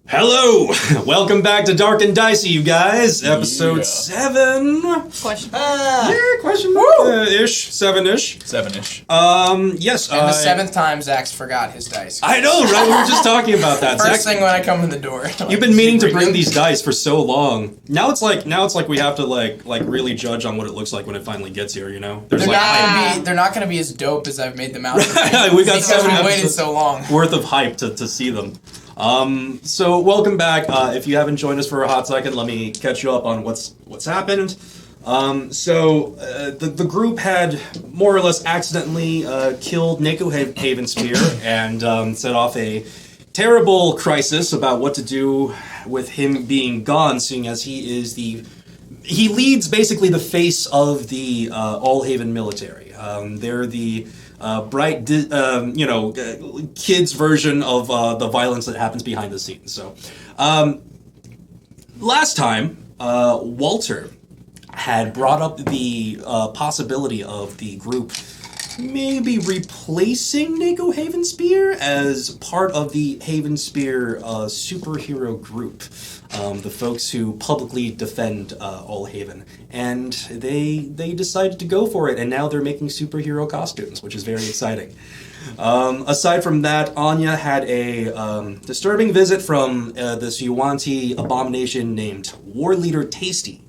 Hello! Welcome back to Dark and Dicey, you guys. Episode 7. Question. Question mark. Ish. 7-ish. 7-ish. Yes. And the seventh time Zach's forgot his dice. I know, right? We were just talking about that. First thing when I come in the door. You've been meaning to bring these dice for so long. Now it's like we have to like really judge on what it looks like when it finally gets here, you know? They're not gonna be as dope as I've made them out. We got 7 we waited so long. worth of hype to see them. So welcome back. If you haven't joined us for a hot second, let me catch you up on what's happened. The group had more or less accidentally killed Nico Havenspear and set off a terrible crisis about what to do with him being gone, seeing as he leads basically the face of the All Haven military. They're the bright, kids' version of the violence that happens behind the scenes. So, last time, Walter had brought up the possibility of the group maybe replacing Nico Havenspear as part of the Havenspear superhero group. The folks who publicly defend All Haven. And they decided to go for it, and now they're making superhero costumes, which is very exciting. Aside from that, Anya had a disturbing visit from this Yuan-Ti abomination named War Leader Tasty,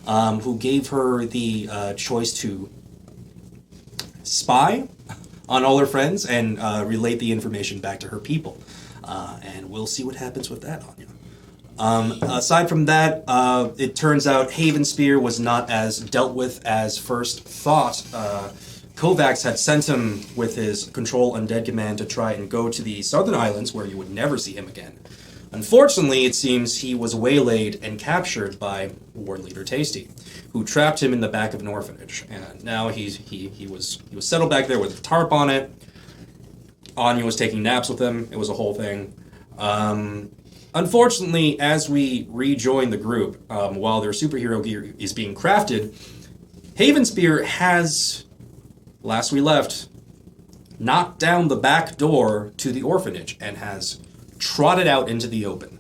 who gave her the choice to spy on all her friends and relate the information back to her people. And we'll see what happens with that, Anya. Aside from that, it turns out Havenspear was not as dealt with as first thought. Kovacs had sent him with his Control Undead command to try and go to the Southern Islands where you would never see him again. Unfortunately, it seems he was waylaid and captured by War Leader Tasty, who trapped him in the back of an orphanage. And now he was settled back there with a tarp on it. Anya was taking naps with him. It was a whole thing. Unfortunately, as we rejoin the group, while their superhero gear is being crafted, Havenspear has, last we left, knocked down the back door to the orphanage and has trotted out into the open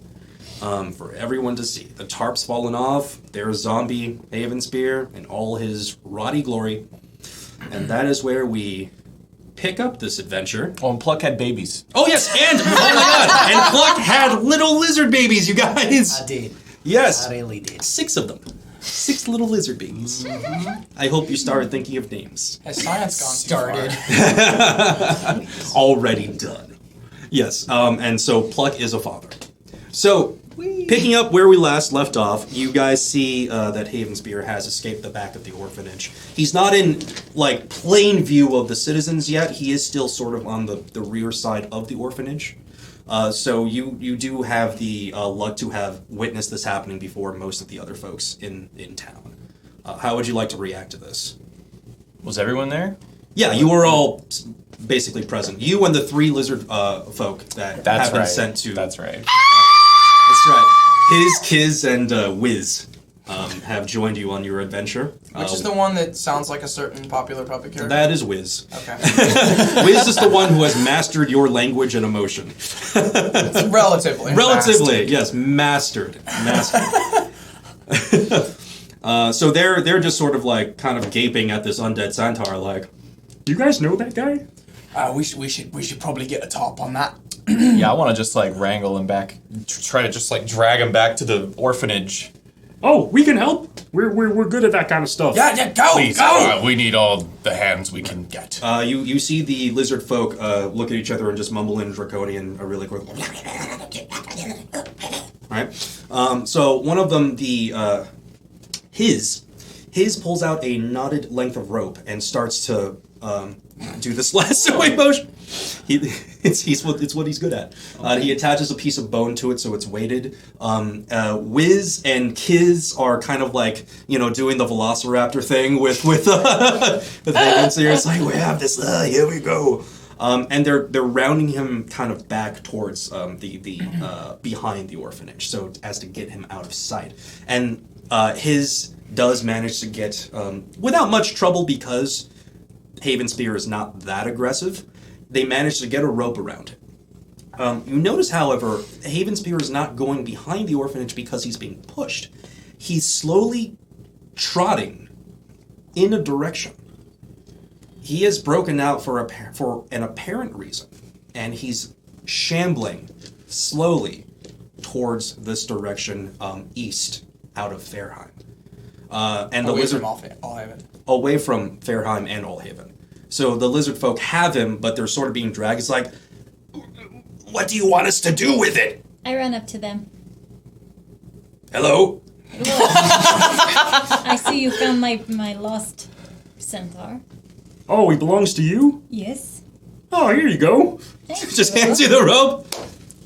for everyone to see. The tarp's fallen off, there's zombie Havenspear in all his rotty glory, and that is where we pick up this adventure. Oh, and Pluck had babies. Oh yes, and oh my god, and Pluck had little lizard babies, you guys. I did. Yes, I really did. 6 of them. 6 little lizard babies. Mm-hmm. I hope you started thinking of names. Has science gone too far? Already done. Yes, and so Pluck is a father. So, picking up where we last left off, you guys see that Havenspear has escaped the back of the orphanage. He's not in, plain view of the citizens yet. He is still sort of on the rear side of the orphanage. So you do have the luck to have witnessed this happening before most of the other folks in town. How would you like to react to this? Was everyone there? Yeah, you were all basically present. You and the 3 lizard folk that have been sent to... That's right. That's right. Kiz, and Wiz have joined you on your adventure. Which is the one that sounds like a certain popular puppet character? That is Wiz. Okay. Wiz is the one who has mastered your language and emotion. Relatively. Relatively, yes, mastered. So they're just sort of kind of gaping at this undead centaur like, do you guys know that guy? We should probably get a top on that. Yeah, I want to just wrangle him back, try to just drag him back to the orphanage. Oh, we can help. We're good at that kind of stuff. Yeah, go, Please, go. We need all the hands we can get. You see the lizard folk look at each other and just mumble in Draconian really quick. Right. So one of them, his pulls out a knotted length of rope and starts to do this lassoing motion. It's what he's good at. He attaches a piece of bone to it so it's weighted. Wiz and Kiz are kind of doing the Velociraptor thing with Haven. So it's like, we have this, here we go. And they're rounding him kind of back towards the behind the orphanage, so as to get him out of sight. And his does manage to get, without much trouble because Havenspear is not that aggressive, they manage to get a rope around him. You notice, however, Havenspear is not going behind the orphanage because he's being pushed. He's slowly trotting in a direction. He has broken out for an apparent reason, and he's shambling slowly towards this direction east out of Fairheim. And the lizard away from Fairheim and Allhaven. So the lizard folk have him, but they're sort of being dragged. It's like, what do you want us to do with it? I run up to them. Hello? I see you found my lost centaur. Oh, he belongs to you? Yes. Oh, here you go. Thank Just you. hands you the rope.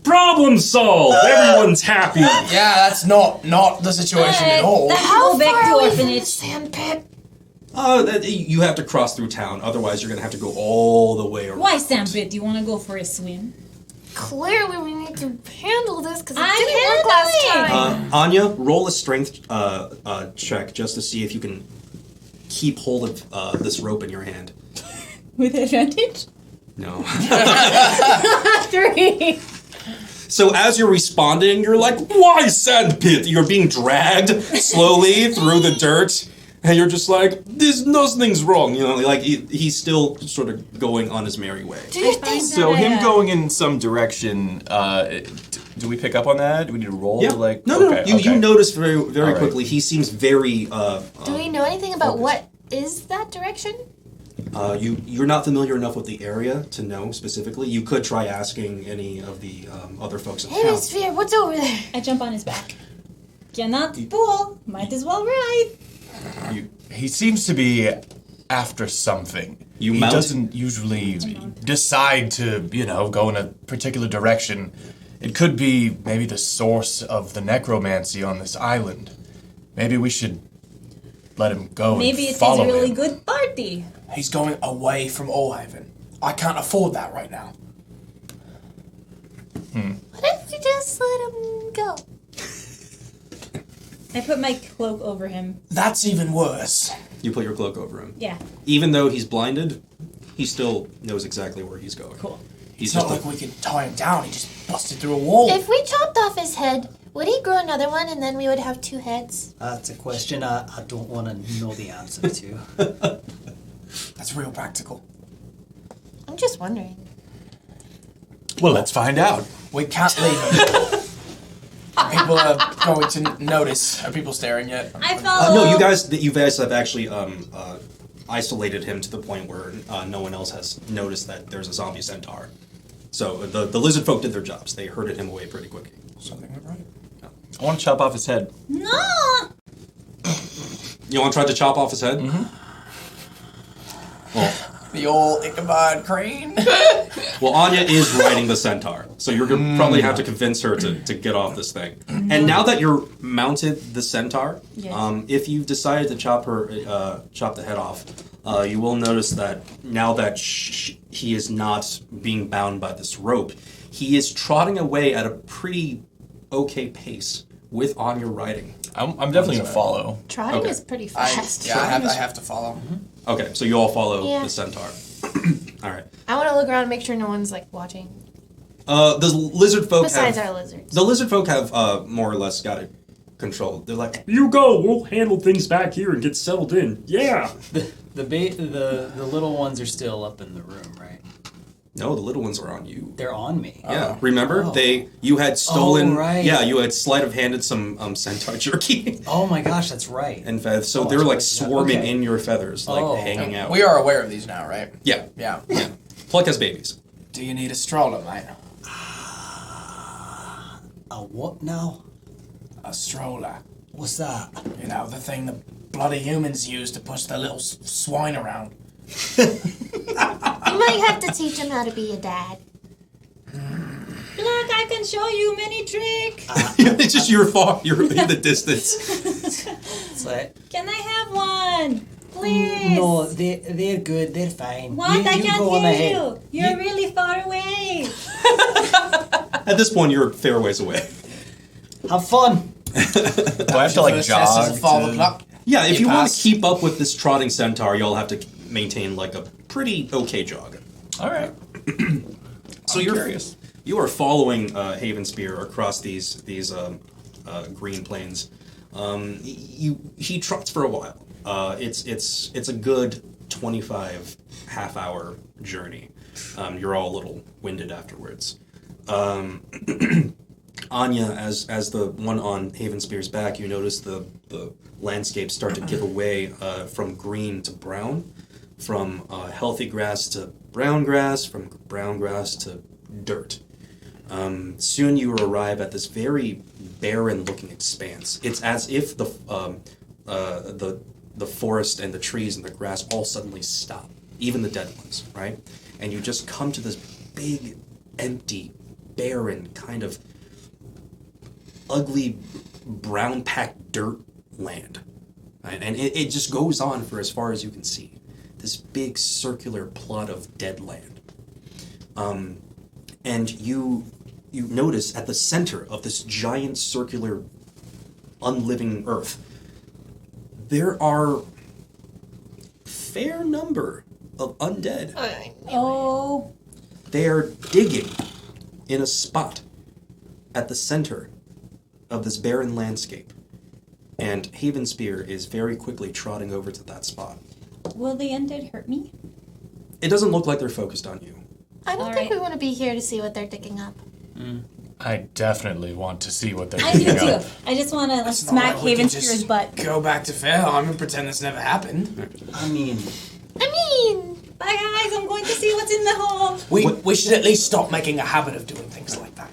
Problem solved. Everyone's happy. Yeah, that's not the situation at all. Go back to orphanage. Sand pit. You have to cross through town. Otherwise, you're going to have to go all the way around. Why, Sandpit? Do you want to go for a swim? Clearly, we need to handle this because it I'm didn't work last handling time. Anya, roll a strength check just to see if you can keep hold of this rope in your hand. With advantage? No. 3. So as you're responding, you're like, why sandpit? You're being dragged slowly through the dirt. And you're just like, nothing's wrong. You know, like he's still sort of going on his merry way. Do you think So him going in some direction, do we pick up on that? Do we need to roll? Yeah. Like, No. okay, You okay. notice very right. quickly, he seems very... do we know anything about what is that direction? You're not familiar enough with the area to know specifically. You could try asking any of the other folks in Hey, town. Sphere, what's over there? I jump on his back. Cannot pull. Might as well ride. He seems to be after something. You he mount? doesn't usually decide to, go in a particular direction. It could be maybe the source of the necromancy on this island. Maybe we should let him go Maybe and it's follow a really him. good party. He's going away from Allhaven. I can't afford that right now. What if we just let him go? I put my cloak over him. That's even worse. You put your cloak over him. Yeah. Even though he's blinded, he still knows exactly where he's going. Cool. He's It's not just like we could tie him down. He just busted through a wall. If we chopped off his head, would he grow another one and then we would have 2 heads? That's a question I don't want to know the answer to. That's real practical. I'm just wondering. Well, let's find out. We can't leave him. People are going to notice. Are people staring yet? I follow. no, you guys have actually isolated him to the point where no one else has noticed that there's a zombie centaur. So the lizard folk did their jobs. They herded him away pretty quickly. Something went right. I want to chop off his head. No! You want to try to chop off his head? The old Ichabod Crane. Well, Anya is riding the centaur, so you're going to probably have to convince her to get off this thing. And now that you're mounted the centaur, Yes. if you've decided to chop the head off, you will notice that now that he is not being bound by this rope, he is trotting away at a pretty okay pace with Anya riding. I'm definitely going to follow. Trotting Okay. is pretty I fast. have to follow. Okay, so you all follow Yeah. the centaur. All right. I want to look around and make sure no one's like watching. The lizard folk Besides have... our lizards. The lizard folk have more or less got it controlled. They're like, You go. We'll handle things back here and get settled in. Yeah. The little ones are still up in the room, right? no, the little ones are on you. They're on me. Yeah, remember Oh. you had stolen. Oh, right. Yeah, you had sleight of handed some centaur jerky, Oh my gosh, that's right. and feathers. So Oh, they're like I forgot. swarming Okay. in your feathers, like Oh. hanging out. We are aware of these now, right? Yeah, Yeah. yeah. Pluck as babies. Do you need a stroller, mate? A what now? A stroller. What's that? You know, the thing the bloody humans use to push their little swine around. You might have to teach him how to be a dad. Look, I can show you many tricks. It's just you're in the distance. It's like, Can I have one? Please. no, they're good. They're fine. What? I You can't go on hear ahead. you. You're really far away. At this point, you're a fair ways away. Have fun. Do I have to like First test is jog? a 5 to- o'clock. Yeah, if You you want pass. to keep up with this trotting centaur, you'll have to maintain like a pretty okay jog. All right. So I'm you're curious. You are following Haven Spear across these green plains. He trots for a while. It's a good 25 half-hour journey. You're all a little winded afterwards. Anya, as the one on Haven Spear's back, you notice the landscape start to give away from green to brown, from healthy grass to brown grass, from brown grass to dirt. Soon you arrive at this very barren-looking expanse. It's as if the forest and the trees and the grass all suddenly stop, even the dead ones, right? And you just come to this big, empty, barren, kind of ugly, brown-packed dirt land. Right? And it just goes on for as far as you can see. This big circular plot of dead land. And you notice at the center of this giant circular unliving earth, there are fair number of undead. Oh. They are digging in a spot at the center of this barren landscape. And Haven Spear is very quickly trotting over to that spot. Will the undead hurt me? It doesn't look like they're focused on you. I don't All think right. we want to be here to see what they're digging up. I definitely want to see what they're I do digging too. up. I just want to It's not smack like we Haven can just Spear's butt. Go back to Fairholm and pretend this never happened. I mean, Bye guys, I'm going to see what's in the hole. We should at least stop making a habit of doing things like that.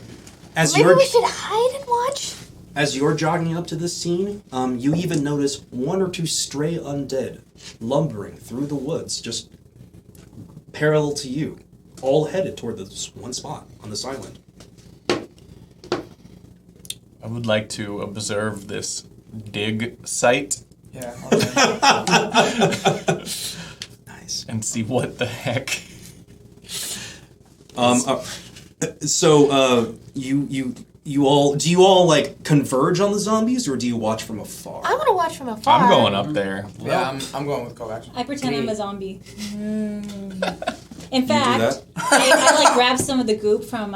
As Maybe you're we should hide and watch. As you're jogging up to this scene, you even notice one or two stray undead lumbering through the woods, just parallel to you, all headed toward this one spot on this island. I would like to observe this dig site Yeah. Nice. and see what the heck. You all like converge on the zombies, or do you watch from afar? I want to watch from afar. I'm going up there. Yeah, I'm going with Kovacs. I pretend I'm a zombie. In You do fact, that? I like grab some of the goop from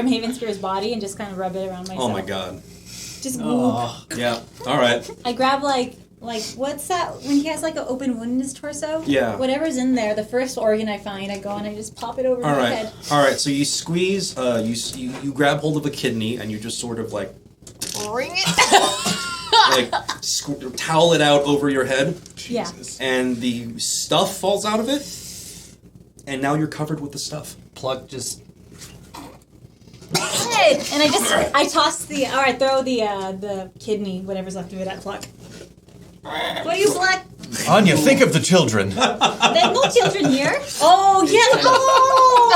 Haven Spear's body and just kind of rub it around myself. Oh my god. Just goop. Yeah. All right. I grab like what's that when he has like an open wound in his torso? Yeah. Whatever's in there, the first organ I find, I go and I just pop it over All my right. head. All right. So you squeeze. You grab hold of a kidney and you just sort of like Bring it. towel it out over your head, Yeah. and the stuff falls out of it, and now you're covered with the stuff. Pluck just. And I toss I throw the kidney, whatever's left of it, at Pluck. What do you Pluck? Anya, think of the children. There's no children here. Oh yeah. Oh.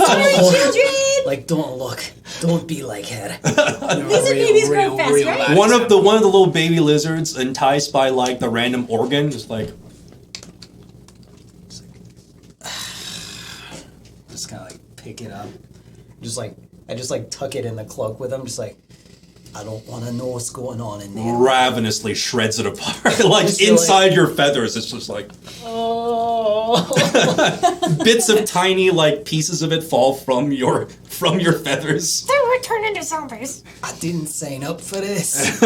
Sorry, children. Like, don't look. Don't be like her. These are babies grow fast, right? One of the little baby lizards, enticed by like the random organ, is like, Just kind of like pick it up. I just like tuck it in the cloak with him. Just like, I don't want to know what's going on in there. ravenously shreds it apart. Like Just inside like- your feathers, it's just like Oh. bits of tiny like pieces of it fall from your feathers. Then we're turned into zombies. I didn't sign up for this.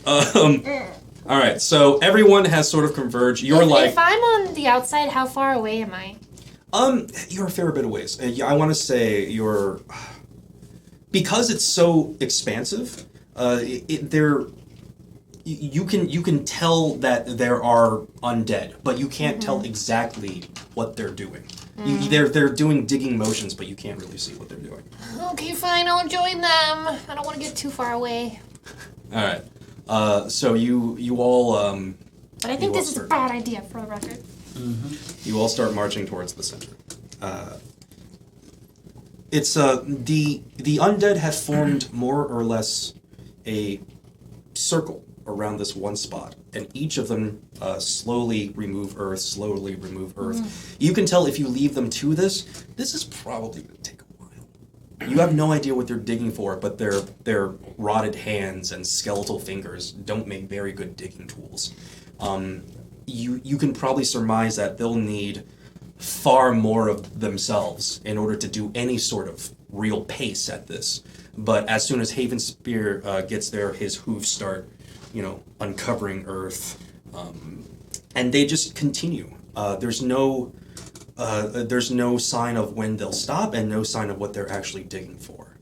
All right, so everyone has sort of converged. You're like, If I'm on the outside, how far away am I? you're a fair bit of ways. I want to say you're, because it's so expansive. You can tell that there are undead, but you can't tell exactly what they're doing. They're doing digging motions, but you can't really see what they're doing. Okay, fine, I'll join them. I don't want to get too far away. All right. So you all But I think this is a bad idea, for the record. you all start marching towards the center. It's the undead have formed more or less a circle around this one spot, and each of them slowly remove earth. You can tell if you leave them to this is probably going to take a while. You have no idea what they're digging for, but their rotted hands and skeletal fingers don't make very good digging tools. You can probably surmise that they'll need far more of themselves in order to do any sort of real pace at this. But as soon as Haven Spear gets there, his hooves start, uncovering earth, and they just continue. There's no sign of when they'll stop, and no sign of what they're actually digging for.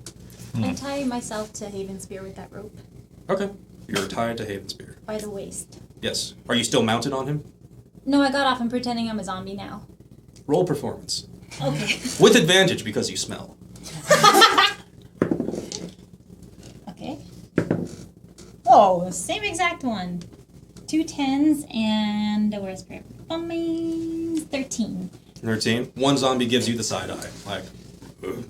I tie myself to Haven Spear with that rope Okay, you're tied to Haven Spear. by the waist. Yes. Are you still mounted on him? No, I got off. I'm pretending I'm a zombie now. Roll performance. Okay. With advantage because you smell. Okay. Oh, same exact one. 2 10s and where's prayer? 13. 13. One zombie gives you the side eye. Like, ugh.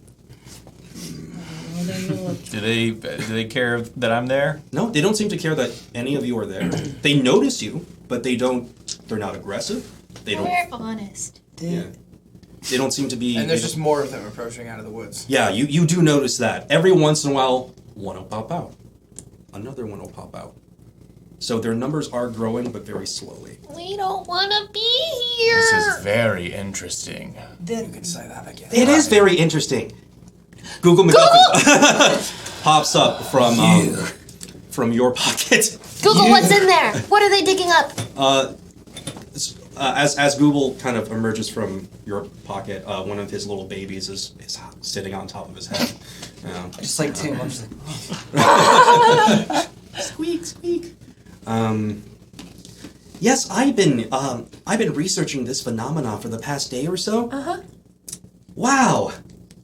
Do they care that I'm there? No, they don't seem to care that any of you are there. They notice you, but they're not aggressive. They don't. We're honest. Yeah. They don't seem to be. And there's just more of them approaching out of the woods. Yeah, you do notice that. Every once in a while, one will pop out. Another one will pop out. So their numbers are growing, but very slowly. We don't want to be here. This is very interesting. You can say that again. It is very interesting. Google McGuffin pops up from your pocket. Google, what's in there? What are they digging up? As Google kind of emerges from your pocket, one of his little babies is sitting on top of his head. Just like Tim, I'm just like, Squeak, squeak. Yes, I've been researching this phenomenon for the past day or so. Uh-huh. Wow,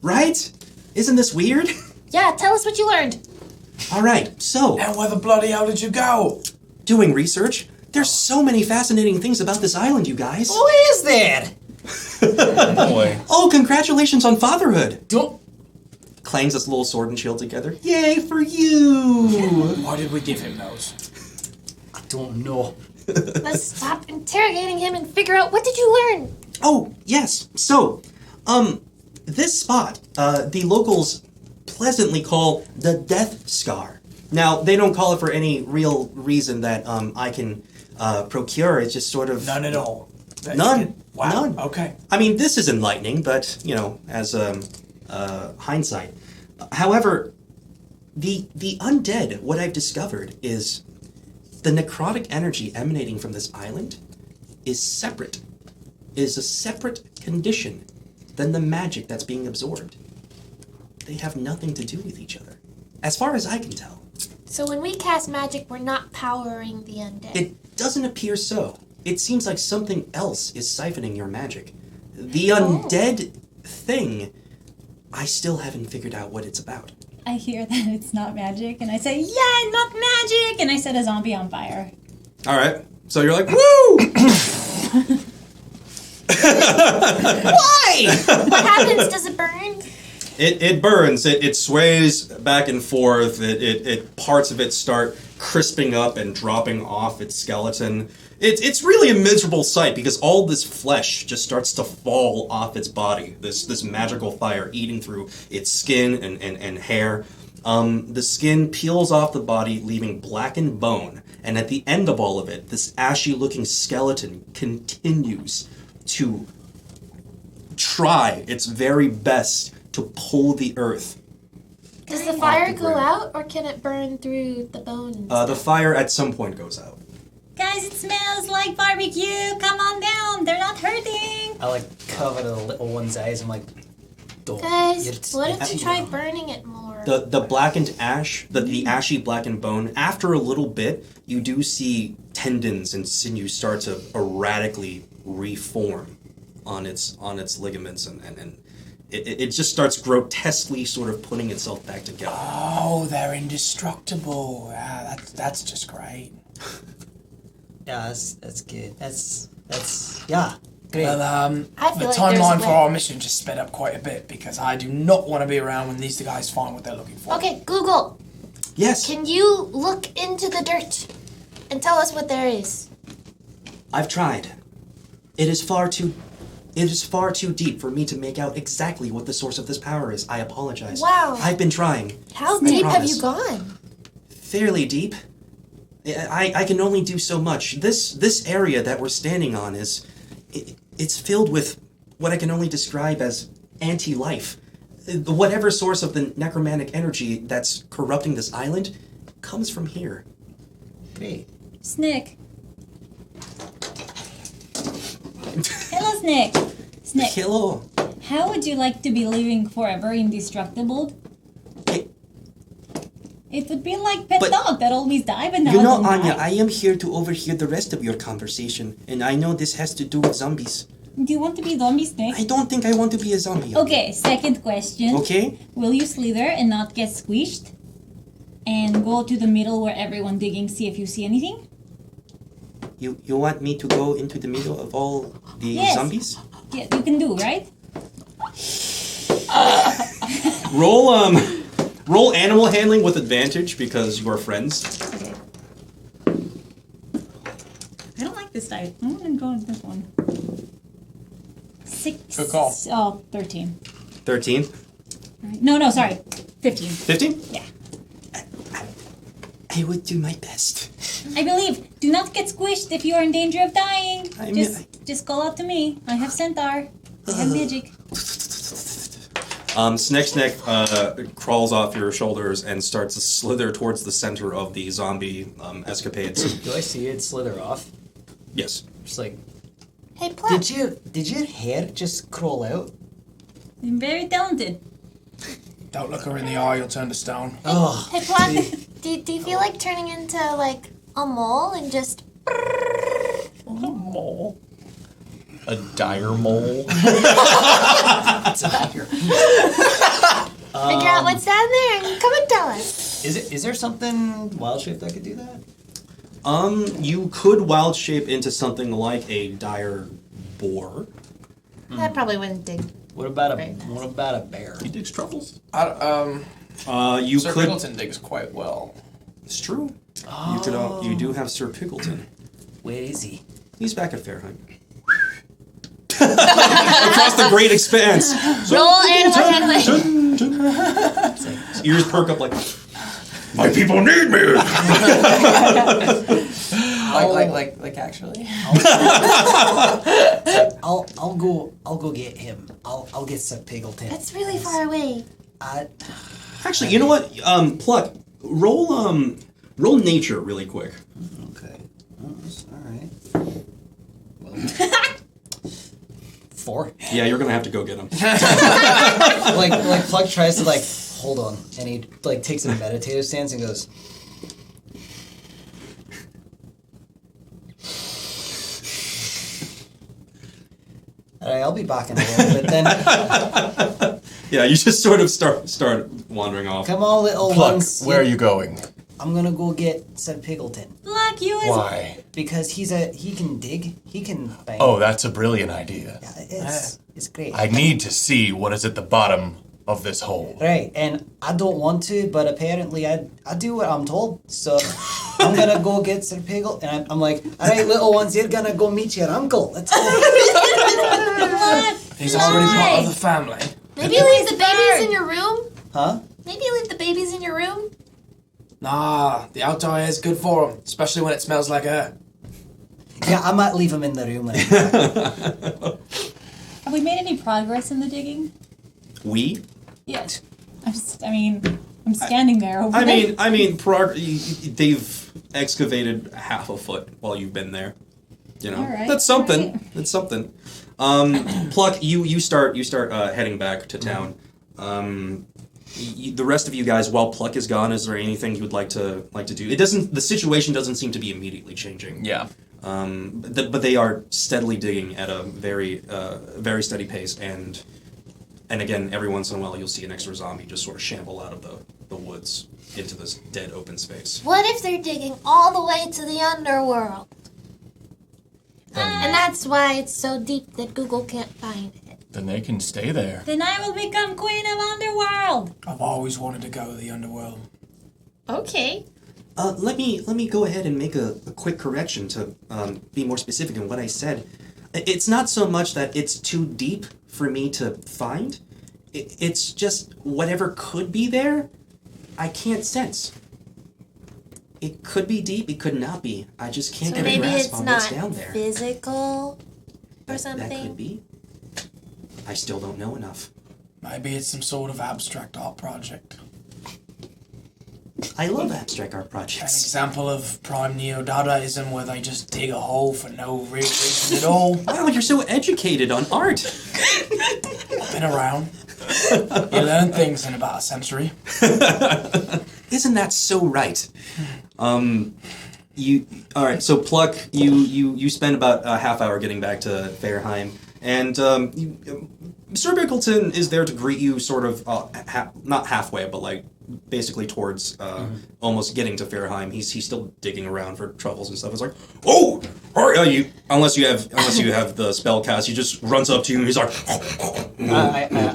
right? Isn't this weird? Yeah, tell us what you learned. All right, so And where the bloody hell did you go? doing research. There's so many fascinating things about this island, you guys. what is that? Boy. Oh, congratulations on fatherhood. Don't. Clangs his little sword and shield together. Yay for you! Why did we give him those? I don't know. Let's stop interrogating him and figure out what did you learn? Oh, yes. So, this spot, the locals pleasantly call the Death Scar. Now, they don't call it for any real reason that I can procure. It's just sort of... None at all. None. Wow. None. Okay. I mean, this is enlightening, but, as hindsight. However, the undead, what I've discovered is the necrotic energy emanating from this island is separate. Is a separate condition than the magic that's being absorbed. They have nothing to do with each other, as far as I can tell. So when we cast magic, we're not powering the undead. It doesn't appear so. It seems like something else is siphoning your magic. The undead thing, I still haven't figured out what it's about. I hear that it's not magic, and I say, yeah, not magic! And I set a zombie on fire. All right, so you're like, woo! Why? What happens? Does it burn? It burns. It sways back and forth. It parts of it start crisping up and dropping off its skeleton. It's really a miserable sight because all this flesh just starts to fall off its body. This magical fire eating through its skin and hair. The skin peels off the body, leaving blackened bone. And at the end of all of it, this ashy-looking skeleton continues to try its very best to pull the earth. Does the fire go out, or can it burn through the bone? The fire at some point goes out. Guys, it smells like barbecue! Come on down! They're not hurting! I cover the little one's eyes. I'm like, don't. Guys, what if we try burning it more? The blackened ash, the ashy blackened bone, after a little bit, you do see tendons and sinews start to erratically reform on its ligaments, and it just starts grotesquely sort of putting itself back together. Oh, they're indestructible. That's just great. Yeah, that's good. That's yeah, great. Well, I the feel like there's a timeline for way. our mission just sped up quite a bit because I do not want to be around when these guys find what they're looking for. Okay, Google, Yes, can you look into the dirt and tell us what there is? I've tried. It is far too deep for me to make out exactly what the source of this power is. I apologize. Wow. I've been trying. How I deep have promise. you gone? Fairly deep. I can only do so much. This area that we're standing on it's filled with what I can only describe as anti-life. Whatever source of the necromantic energy that's corrupting this island comes from here. Great. Snick. Hello, Snick. Snick. Hello. How would you like to be living forever indestructible? It would be like pet But- dog that always die, but now You know, don't Anya, die. I am here to overhear the rest of your conversation, and I know this has to do with zombies. Do you want to be zombie, Snick? I don't think I want to be a zombie. Okay, second question. Okay? Will you slither and not get squished? And go to the middle where everyone digging, see if you see anything? You want me to go into the middle of all the Yes. zombies? Yeah, you can do, right? Roll animal handling with advantage because you're friends. Okay. I don't like this die. I'm gonna go with this one. 6. Good call. Oh, 13. 13. Right. No, sorry. 15. 15? Yeah. I would do my best. I believe. Do not get squished if you are in danger of dying. I mean, Just call out to me. I have centaur. I have magic. Snick crawls off your shoulders and starts to slither towards the center of the zombie escapades. Do I see it slither off? Yes. Just like, Hey, Pluck. did your hair just crawl out? I'm very talented. Don't look her in the eye, you'll turn to stone. Oh, Hey, Pluck. Do you feel like turning into, like, a mole and just... Mole. A dire mole. it's out here. Figure out what's down there and come and tell us. Is there something wild shape that could do that? You could wild shape into something like a dire boar. I probably wouldn't dig. What about Very nice. what about a bear? He digs truffles. You Sir could. Pickleton digs quite well. It's true. You could. You do have Sir Pickleton. Where is he? He's back at Fairheim. Across the great expanse. Roll animal handling. Ears perk up like. My people need me. Like actually. I'll go get him. I'll get Sir Piggleton. That's really far away. Actually, you know what? Pluck. Roll nature really quick. Okay. All right. Well, 4. Yeah, you're gonna have to go get him. like Pluck tries to like hold on, and he like takes a meditative stance and goes. Alright, I'll be back in a little bit then. Yeah, you just sort of start wandering off. Come on, little Pluck, ones. where are you going? I'm gonna go get Sir Piggleton Black, you is. Why? because he can dig. He can bang. Oh, that's a brilliant idea. Yeah, it's great. I need to see what is at the bottom of this hole. Right, and I don't want to, but apparently I do what I'm told. So I'm gonna go get Sir Piggle, and I'm like, all right, little ones, you're gonna go meet your uncle. Let's go. Black, He's already part of the family. Maybe leave the babies in your room? Huh? Maybe leave the babies in your room? Nah, the outdoor air is good for him, especially when it smells like her. Yeah, I might leave him in the room. have we made any progress in the digging? We? Yes. I'm standing there over there. They've excavated half a foot while you've been there. You know, All right, that's something. all right. That's something. Pluck, you start heading back to town. The rest of you guys, while Pluck is gone, is there anything you would like to do? The situation doesn't seem to be immediately changing. Yeah. But they are steadily digging at a very steady pace, and again, every once in a while, you'll see an extra zombie just sort of shamble out of the woods into this dead open space. What if they're digging all the way to the underworld? And that's why it's so deep that Google can't find it. Then they can stay there. Then I will become queen of underworld. I've always wanted to go to the underworld. Okay. Let me go ahead and make a quick correction to be more specific in what I said. It's not so much that it's too deep for me to find. It's just whatever could be there, I can't sense. It could be deep, it could not be. I just can't So get a maybe grasp it's on not what's down there. physical or That something? could be. I still don't know enough. Maybe it's some sort of abstract art project. I love abstract art An projects. example of prime neo-Dadaism where they just dig a hole for no reason at all. Wow, you're so educated on art. I've been around. You learn things in about a century. Isn't that so right? All right. So Pluck, you spend about a half hour getting back to Fairheim, and Mr. Bickleton is there to greet you, sort of not halfway, but like basically towards almost getting to Fairheim. He's still digging around for truffles and stuff. It's like, oh, you unless you have the spell cast, he just runs up to you and he's like,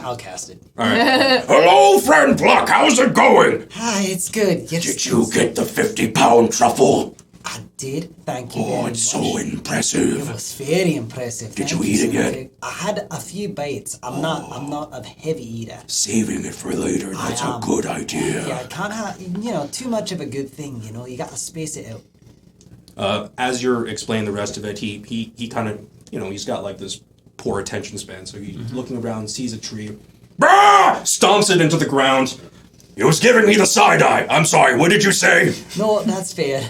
I'll cast it. all right. Hello, friend Pluck. How's it going? Hi, it's good. Yes, Did you get the 50-pound truffle? I did. Thank you very Oh, much. it's so It impressive. was very impressive. Did Thank you eat so it yet? much. I had a few bites. I'm not a heavy eater. Saving it for later. That's a good idea. Yeah, I can't have too much of a good thing. You gotta space it out. As you're explaining the rest of it, he kind of, he's got like this poor attention span. So he's looking around, sees a tree, stomps it into the ground. He was giving me the side eye. I'm sorry, what did you say? No, that's fair.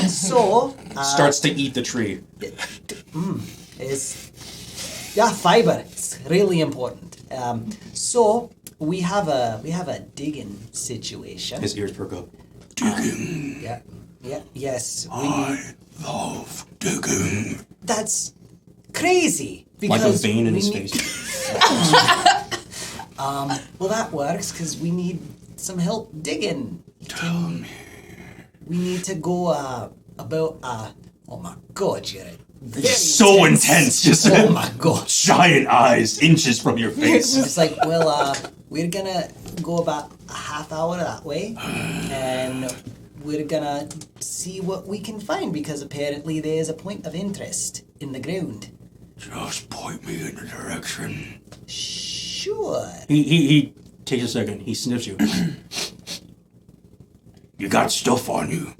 So Starts to eat the tree. fiber. It's really important. So we have a digging situation. His ears perk up. Digging. Yes. I love digging. That's crazy. Like a Because vein in we his need- face. Well, that works because we need some help digging. Tell me. We need to go about. Oh my God, Jared. Very So intense. Just Oh my God. giant eyes, inches from your face. It's like, we're gonna go about a half hour that way, and we're gonna see what we can find because apparently there's a point of interest in the ground. Just point me in the direction. Sure. He takes a second. He sniffs you. You got stuff on you.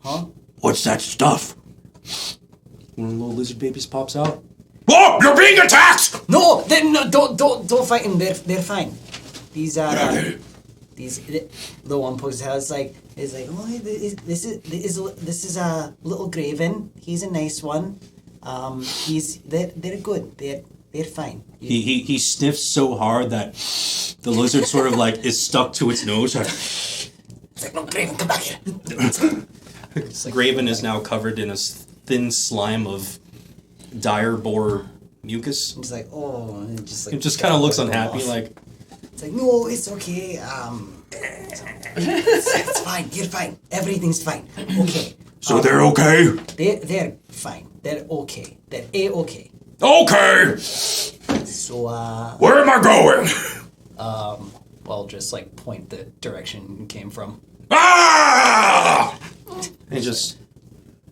Huh? What's that stuff? One of the little lizard babies pops out. Oh, you're being attacked! No, don't fight them. They're fine. These are the one post house is like, oh, this is a little Graven. He's a nice one. They're good. They're fine. He sniffs so hard that the lizard sort of like is stuck to its nose. It's like, no, Graven, come back here. Graven is now covered in a thin slime of dire boar mucus. It's like, oh, and It just kind of looks unhappy, like, It's like, no, it's okay. It's fine. You're fine. Everything's fine. Okay. So they're okay? They're fine. They're okay. They're a-okay. Okay! So, Where am I going? well, just like point the direction you came from. Ah! it just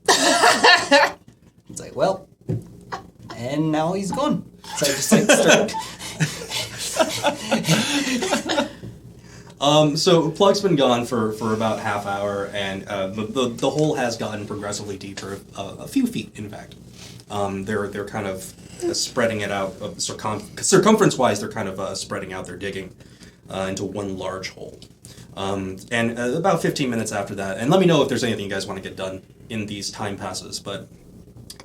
It's like, well, and now he's gone. So I just like start. So Plug's been gone for about half hour, and the hole has gotten progressively deeper, a few feet, in fact. They're kind of spreading it out, circumference-wise. They're kind of spreading out their digging into one large hole. And about 15 minutes after that, and let me know if there's anything you guys want to get done in these time passes. But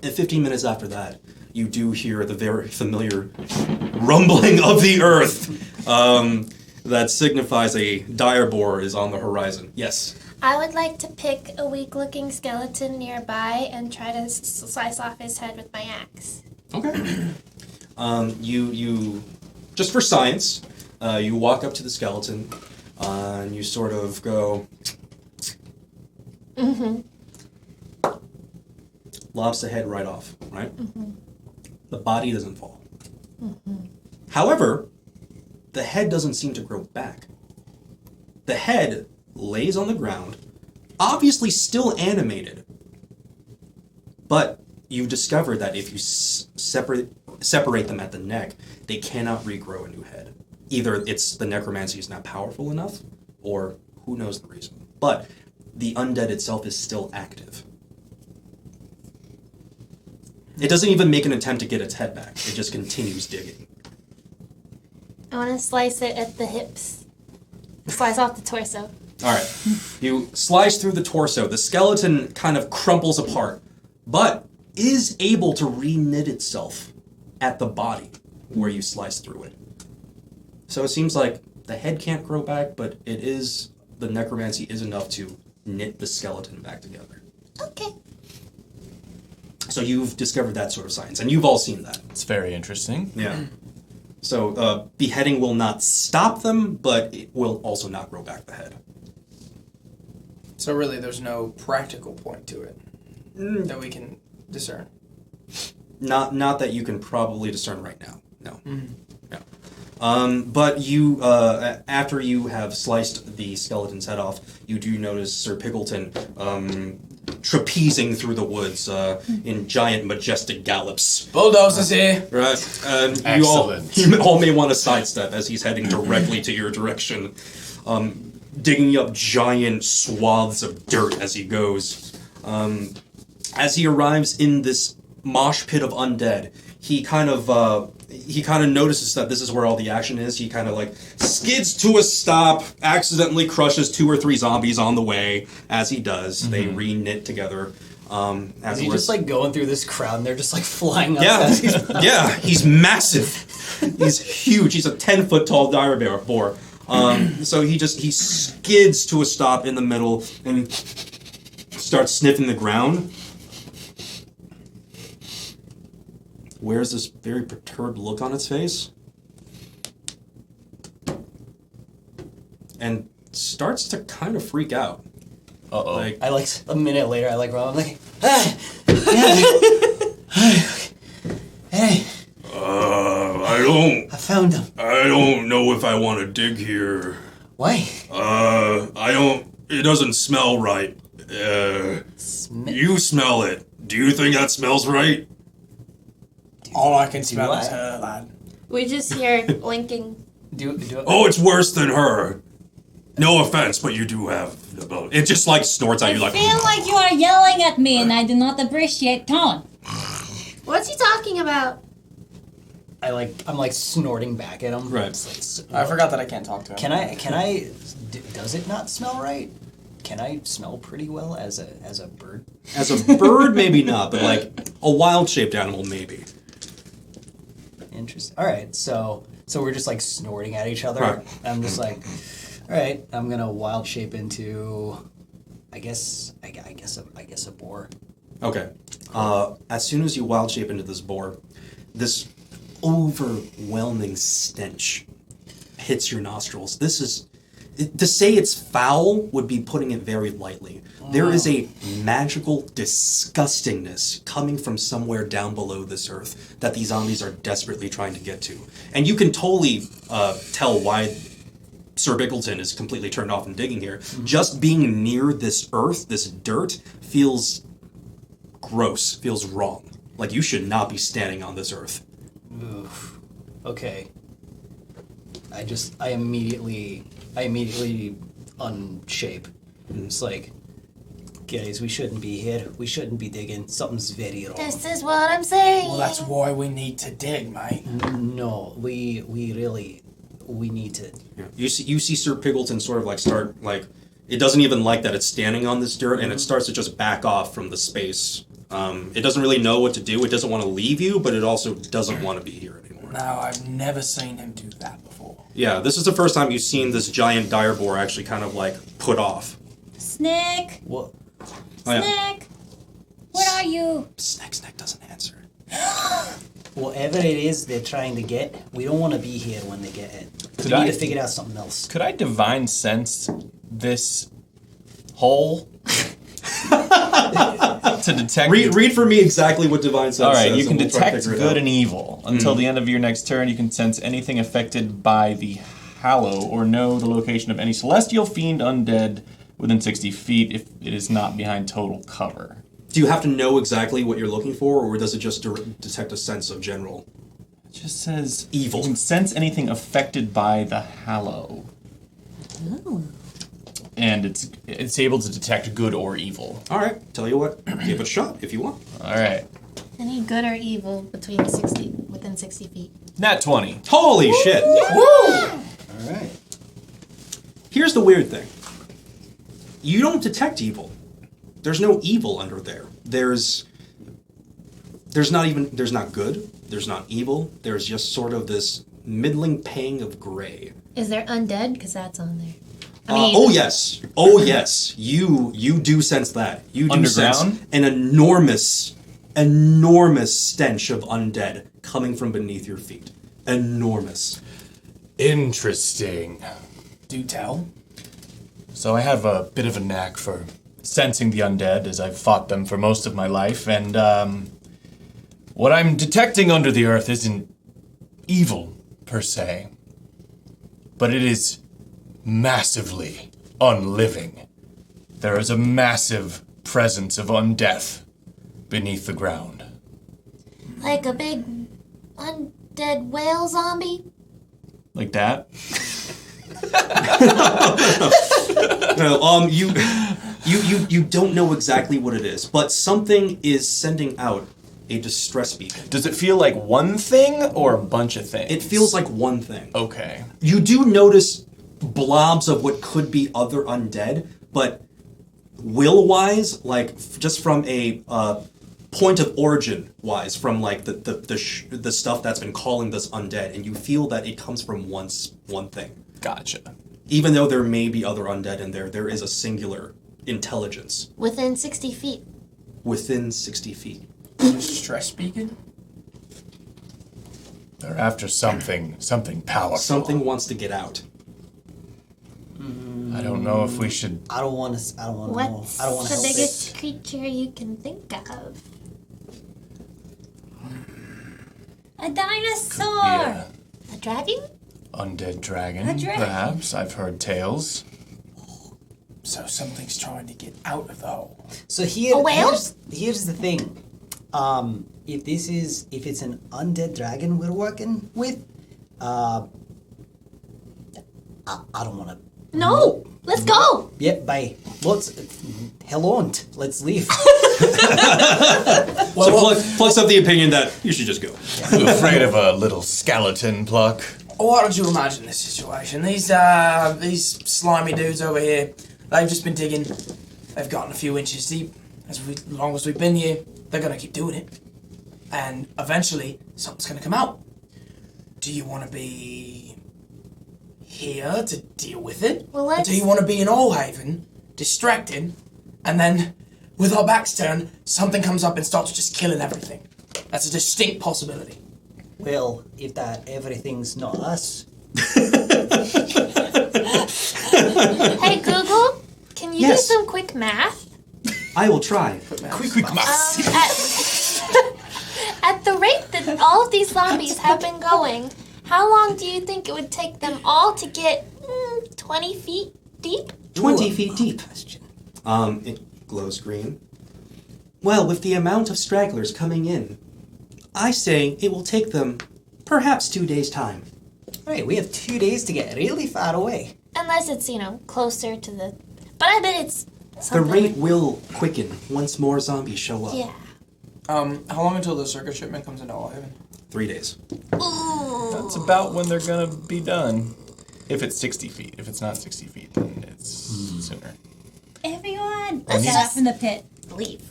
at 15 minutes after that, you do hear the very familiar rumbling of the earth. That signifies a dire boar is on the horizon. Yes. I would like to pick a weak-looking skeleton nearby and try to slice off his head with my axe. Okay. You just for science, you walk up to the skeleton, and you sort of go. Mm-hmm. Lops the head right off, right? Mm-hmm. The body doesn't fall. Mm-hmm. However, the head doesn't seem to grow back. The head lays on the ground, obviously still animated, but you've discovered that if you separate them at the neck, they cannot regrow a new head. Either it's the necromancy is not powerful enough, or who knows the reason. But the undead itself is still active. It doesn't even make an attempt to get its head back. It just continues digging. I want to slice it at the hips. Slice off the torso. All right. You slice through the torso. The skeleton kind of crumples apart, but is able to re-knit itself at the body where you slice through it. So it seems like the head can't grow back, but the necromancy is enough to knit the skeleton back together. Okay. So you've discovered that sort of science, and you've all seen that. It's very interesting. Yeah. So beheading will not stop them, but it will also not grow back the head. So really, there's no practical point to it that we can discern. Not that you can probably discern right now. No. No. But you, after you have sliced the skeleton's head off, you do notice Sir Pickleton trapezing through the woods in giant, majestic gallops. Bulldozers here. Right. And Excellent. you all may want to sidestep as he's heading directly to your direction, digging up giant swaths of dirt as he goes. As he arrives in this mosh pit of undead, he kind of notices that this is where all the action is. He kind of like skids to a stop, accidentally crushes 2 or 3 zombies on the way. As he does, they re-knit together. Is he just like going through this crowd and they're just like flying up? Yeah, yeah, he's massive. He's huge. He's a 10-foot tall dire boar. So he skids to a stop in the middle and starts sniffing the ground. Wears this very perturbed look on its face. And starts to kind of freak out. Uh-oh. Like, I like a minute later, I like Rob. I'm like, hey, I found him. I don't know if I want to dig here. Why? It doesn't smell right. You smell it. Do you think that smells right? All I can smell I? is her, lad. We just hear blinking. Do Oh, it's worse than her. No offense, but you do have... It just, like, snorts at you like... I feel like you are yelling at me and I do not appreciate tone. What's he talking about? I'm like snorting back at him. Right. It's like, I forgot that I can't talk to him. Can I? Does it not smell right? Can I smell pretty well as a bird? As a bird, maybe not, but, like, a wild-shaped animal, maybe. Interesting. All right, so we're just like snorting at each other. Right. I'm just like, all right, I'm gonna wild shape into, I guess a boar. Okay. As soon as you wild shape into this boar, this overwhelming stench hits your nostrils. This is... To say it's foul would be putting it very lightly. There is a magical disgustingness coming from somewhere down below this earth that these zombies are desperately trying to get to. And you can totally tell why Sir Bickleton is completely turned off from digging here. Just being near this earth, this dirt, feels gross, feels wrong. Like you should not be standing on this earth. Oof. Okay. I immediately unshape. It's like, guys, we shouldn't be here. We shouldn't be digging. Something's very wrong. This is what I'm saying. Well, that's why we need to dig, mate. No, we need to. Yeah. You see Sir Pickleton sort of like start like it doesn't even like that it's standing on this dirt, and it starts to just back off from the space. It doesn't really know what to do. It doesn't want to leave you, but it also doesn't want to be here anymore. No, I've never seen him do that before. Yeah, this is the first time you've seen this giant dire boar actually kind of like put off. Snick! What? Oh, yeah. Snick! Where are you? Snack doesn't answer. Whatever it is they're trying to get, we don't want to be here when they get it. Could we I- need to figure out something else. Could I divine sense this hole to detect? Read for me exactly what Divine Sense All right, says, you can and we'll try to detect figure it good out. and evil. Until the end of your next turn, you can sense anything affected by the Hallow or know the location of any celestial fiend undead within 60 feet if it is not behind total cover. Do you have to know exactly what you're looking for, or does it just detect a sense of general? It just says Evil. You can sense anything affected by the Hallow. Oh. And it's able to detect good or evil. All right, tell you what, give it a shot if you want. All right. Any good or evil within 60 feet? Nat 20. Holy shit! All right. Here's the weird thing. You don't detect evil. There's no evil under there. There's not good, there's not evil, there's just sort of this middling pang of gray. Is there undead? Because that's on there. Oh yes. You do sense that. You do Underground? sense an enormous stench of undead coming from beneath your feet. Enormous. Interesting. Do tell. So I have a bit of a knack for sensing the undead, as I've fought them for most of my life, and what I'm detecting under the earth isn't evil, per se, but it is massively unliving. There is a massive presence of undeath beneath the ground. Like a big undead whale zombie? Like that? No, you don't know exactly what it is, but something is sending out a distress beacon. Does it feel like one thing or a bunch of things? It feels like one thing. Okay. You do notice blobs of what could be other undead, but will-wise, like just from a point of origin-wise, from like the stuff that's been calling this undead, and you feel that it comes from one thing. Gotcha. Even though there may be other undead in there, there is a singular intelligence Within 60 feet. within 60 feet. Stress beacon? They're after something powerful. Something wants to get out. I don't know if we should... I don't want to know. What's I don't want to the help biggest it. creature you can think of? A dinosaur! Yeah. A dragon? Undead dragon, A dragon. perhaps. I've heard tales. So something's trying to get out of the hole. So here, A whale? here's the thing. If it's an undead dragon we're working with, I don't want to. No! Let's go! Yep, bye. Hell on. Let's leave. Plucks up the opinion that you should just go. You afraid of a little skeleton, Pluck? What would you imagine this situation? These slimy dudes over here, they've just been digging. They've gotten a few inches deep. As long as we've been here, they're gonna keep doing it. And eventually, something's gonna come out. Do you want to be here to deal with it? Well, Or do you want to be in Allhaven, distracted, and then, with our backs turned, something comes up and starts just killing everything? That's a distinct possibility. Well, if that everything's not us. Hey, Google, can you Yes. do some quick math? I will try. Quick, mass. At the rate that all of these zombies have been going, how long do you think it would take them all to get 20 feet deep? 20 feet deep. It glows green. Well, with the amount of stragglers coming in, I say it will take them perhaps 2 days' time. Right, we have 2 days to get really far away. Unless it's, closer to the... But I bet it's The something rate will quicken once more zombies show up. Yeah. How long until the circuit shipment comes into Allhaven? 3 days. Ooh. That's about when they're gonna be done. If it's 60 feet. If it's not 60 feet, then it's sooner. Everyone, Let's get just- up from the pit. Leave.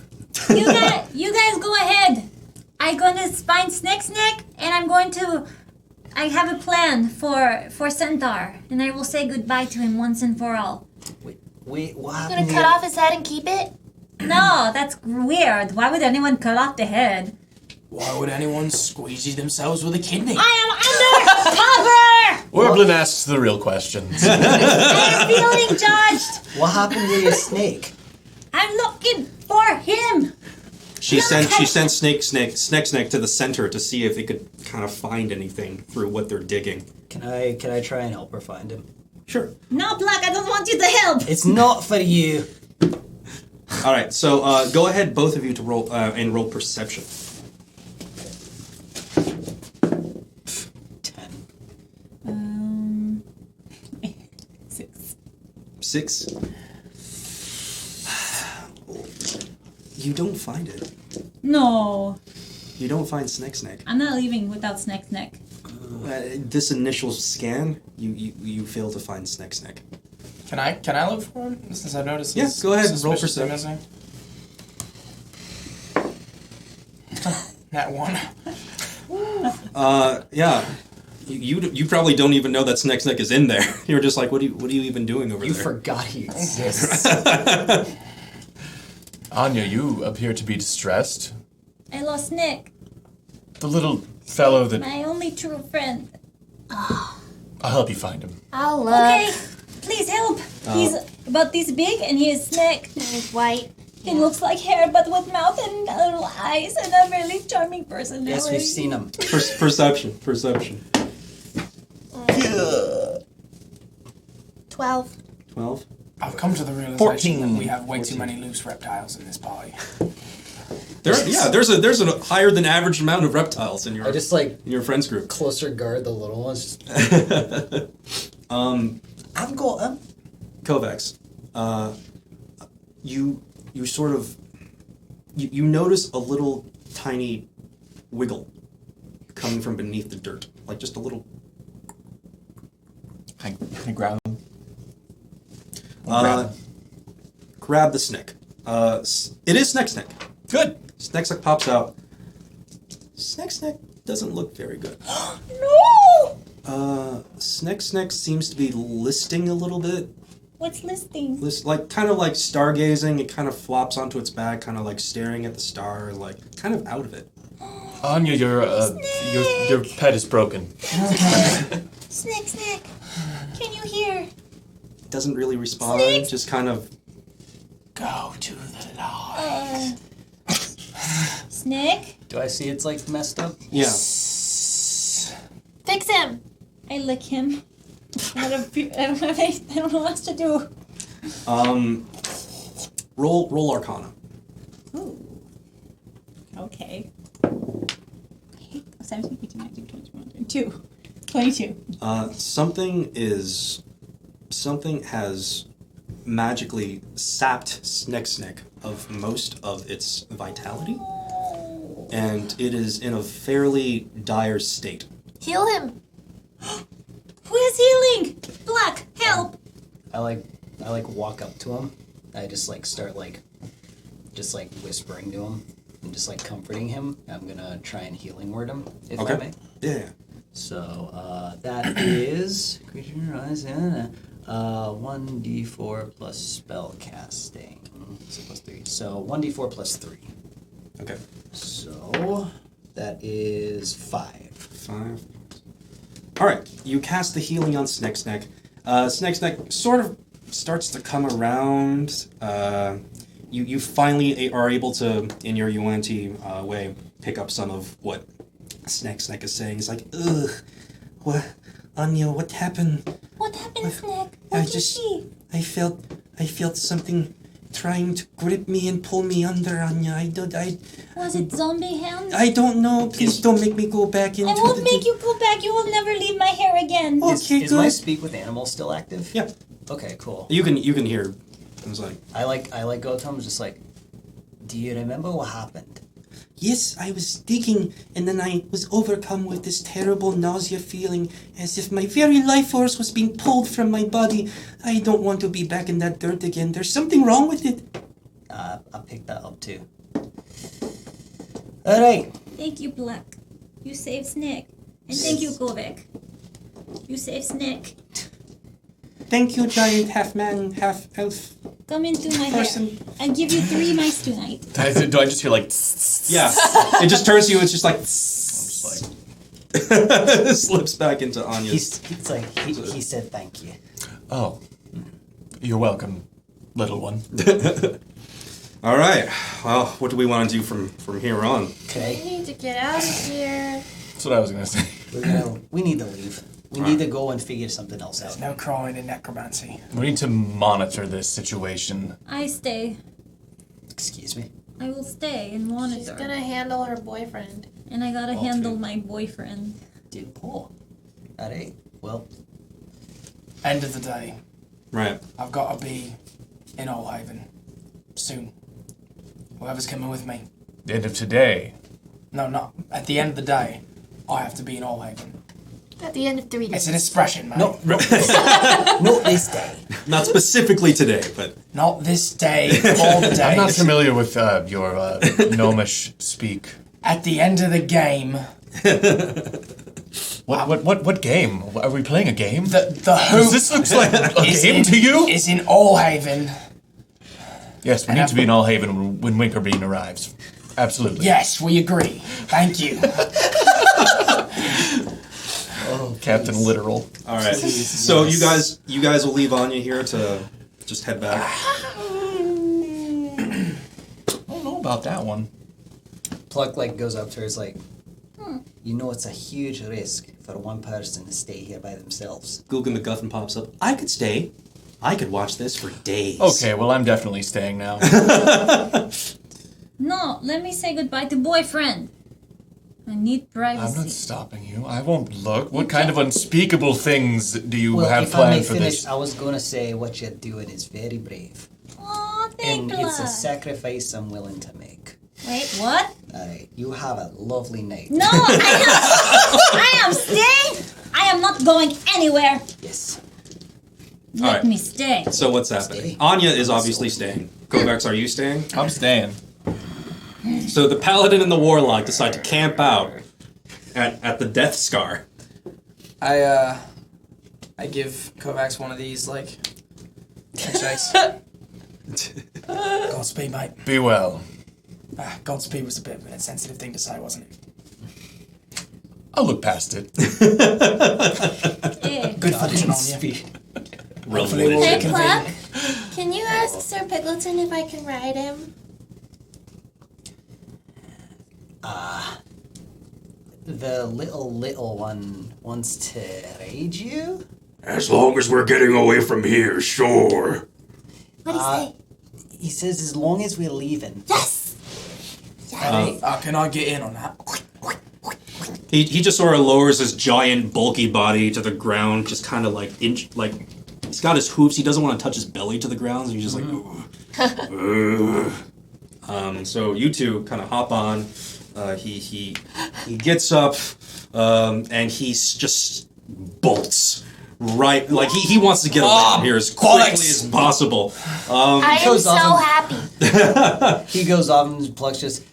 You guys go ahead. I'm gonna find Snack, and I have a plan for Centaur, and I will say goodbye to him once and for all. Wait, what You gonna happened cut here? off his head and keep it? No, that's weird. Why would anyone cut off the head? Why would anyone squeegee themselves with a kidney? I am undercover! Werblin asks the real questions. I'm feeling judged. What happened with your snake? I'm looking for him. She sent Snake to the center to see if they could kind of find anything through what they're digging. Can I try and help her find him? Sure. No, Black, I don't want you to help. It's not for you. All right, so go ahead, both of you, to roll and roll perception. 10. 6. 6. You don't find it. No. You don't find Snick. I'm not leaving without Snick. This initial scan, you fail to find Snick. Can I look for him? Since I've noticed. Yeah, go ahead. Roll suspicious thing perception. missing. That one. Yeah. You probably don't even know that Snick is in there. You're just like, what are you even doing over You there? forgot he exists. Anya, you appear to be distressed. I lost Nick, The little fellow that... my only true friend. I'll help you find him. I'll look. Okay, please help. He's about this big and he is Nick. He's white. He looks like hair but with mouth and little eyes and a really charming personality. Yes, we've seen him. Perception. 12. 12. I've come to the realization 14. that we have way too many loose reptiles in this party. There's a higher than average amount of reptiles in I just like your friends group. closer guard the little ones. I've got him. Kovacs, you sort of you notice a little tiny wiggle coming from beneath the dirt, like just a little. Can I grab him? Grab the Snick. It is Snick. Good. Snick pops out. Snick doesn't look very good. No! Snick seems to be listing a little bit. What's listing? Kind of like stargazing. It kind of flops onto its back, kind of like staring at the star, like kind of out of it. Anya, your pet is broken. Snick, can you hear? Doesn't really respond. Snick! Just kind of. Go to the light. Snick? Do I see it's like messed up? Yeah. Fix him. I lick him. I don't know what else to do. Roll Arcana. Ooh. Okay. 17, 18, 19, 20, 21, 22. Something has magically sapped Snick of most of its vitality, and it is in a fairly dire state. Heal him. Who is healing? Black, help! I walk up to him. I just start whispering to him and just comforting him. I'm gonna try and healing word him if I may. Yeah. So that is creature eyes 1d4 plus spell casting. So plus 3. So 1d4 plus 3. Okay. So that is 5. 5. All right. You cast the healing on Snick. Snick sort of starts to come around. You finally are able to, in your Yuan-Ti way, pick up some of what Snick is saying. It's like, ugh, what, Anya, what happened? What happened, Snick? I What did you see? I felt something trying to grip me and pull me under, Anya. Was it zombie hands? I don't know. Please don't make me go back into I won't make you go back. You will never leave my hair again. Okay, Is my good. speak with animals still active? Yeah. Okay, cool. You can hear. I was like, I go to him just do you remember what happened? yes, I was digging, and then I was overcome with this terrible nausea feeling, as if my very life force was being pulled from my body. I don't want to be back in that dirt again. There's something wrong with it. I picked that up too. Alright. Thank you, Black. You saved Snick. And thank you, Govek. You saved Snick. Thank you, giant half-man, half-elf. Come into my Person. hair. I'll give you 3 mice tonight. Do I just hear Yeah. It just turns to you, it's just like... I'm just slips back into Anya's. He said thank you. oh, you're welcome, little one. All right. Well, what do we want to do from here on? We Okay. need to get out of here. That's what I was gonna say. We need to leave. We need to go and figure something else out. No crawling in necromancy. We need to monitor this situation. I stay. Excuse me. I will stay and monitor. She's gonna handle her boyfriend. And I gotta Okay. handle my boyfriend. Dude, Paul. Alright. Well, End of the day, Right. I've got to be in Old Haven soon. Whoever's coming with me. The end of today. No, not at the end of the day. I have to be in Allhaven. At the end of 3 days. It's an expression, mate. No, not this day. Not specifically today, but Not this day. All the days. I'm not familiar with your gnomish speak. At the end of the game, What game? Are we playing a game? the Does hoop this looks like a is game in, to you? is in Allhaven. Yes, we need to be in Allhaven when Winkerbean arrives. Absolutely. Yes, we agree. Thank you. Captain Literal. all right. So you guys will leave Anya here to just head back. I don't know about that one. Pluck like goes up to her. Is like, you know, it's a huge risk for one person to stay here by themselves. Guggen MacGuffin pops up. I could stay. I could watch this for days. Okay, well, I'm definitely staying now. No, let me say goodbye to boyfriend. I need privacy. I'm not stopping you. I won't look. What kind of unspeakable things do you Well, have if I may planned for finish, this? I was gonna say what you're doing is very brave, Aw, and thank it's a you. sacrifice I'm willing to make. Wait, what? All right, you have a lovely night. No, I am staying. I am not going anywhere. Yes. Let Alright. me stay. So what's happening? Stay. Anya is obviously staying. Kovacs, are you staying? I'm staying. So the paladin and the warlock decide to camp out at the Death Scar. I give Kovacs one of these, like, handshakes. Godspeed, mate. Be well. Godspeed was a bit of an insensitive thing to say, wasn't it? I'll look past it. Eh. Good fortune on you. Hopefully we'll Hey, reconvene. Pluck, can you ask Sir Pigleton if I can ride him? The little one wants to raid you? As long as we're getting away from here, sure. What do you say? He says as long as we're leaving. Yes! Can I get in on that? He just sort of lowers his giant, bulky body to the ground, just kind of like he's got his hooves. He doesn't want to touch his belly to the ground, so he's just like. So you two kind of hop on. He gets up, and he's just bolts right. Like he wants to get away from here as quickly as possible. I am goes so off happy. He goes off and Pluck's just.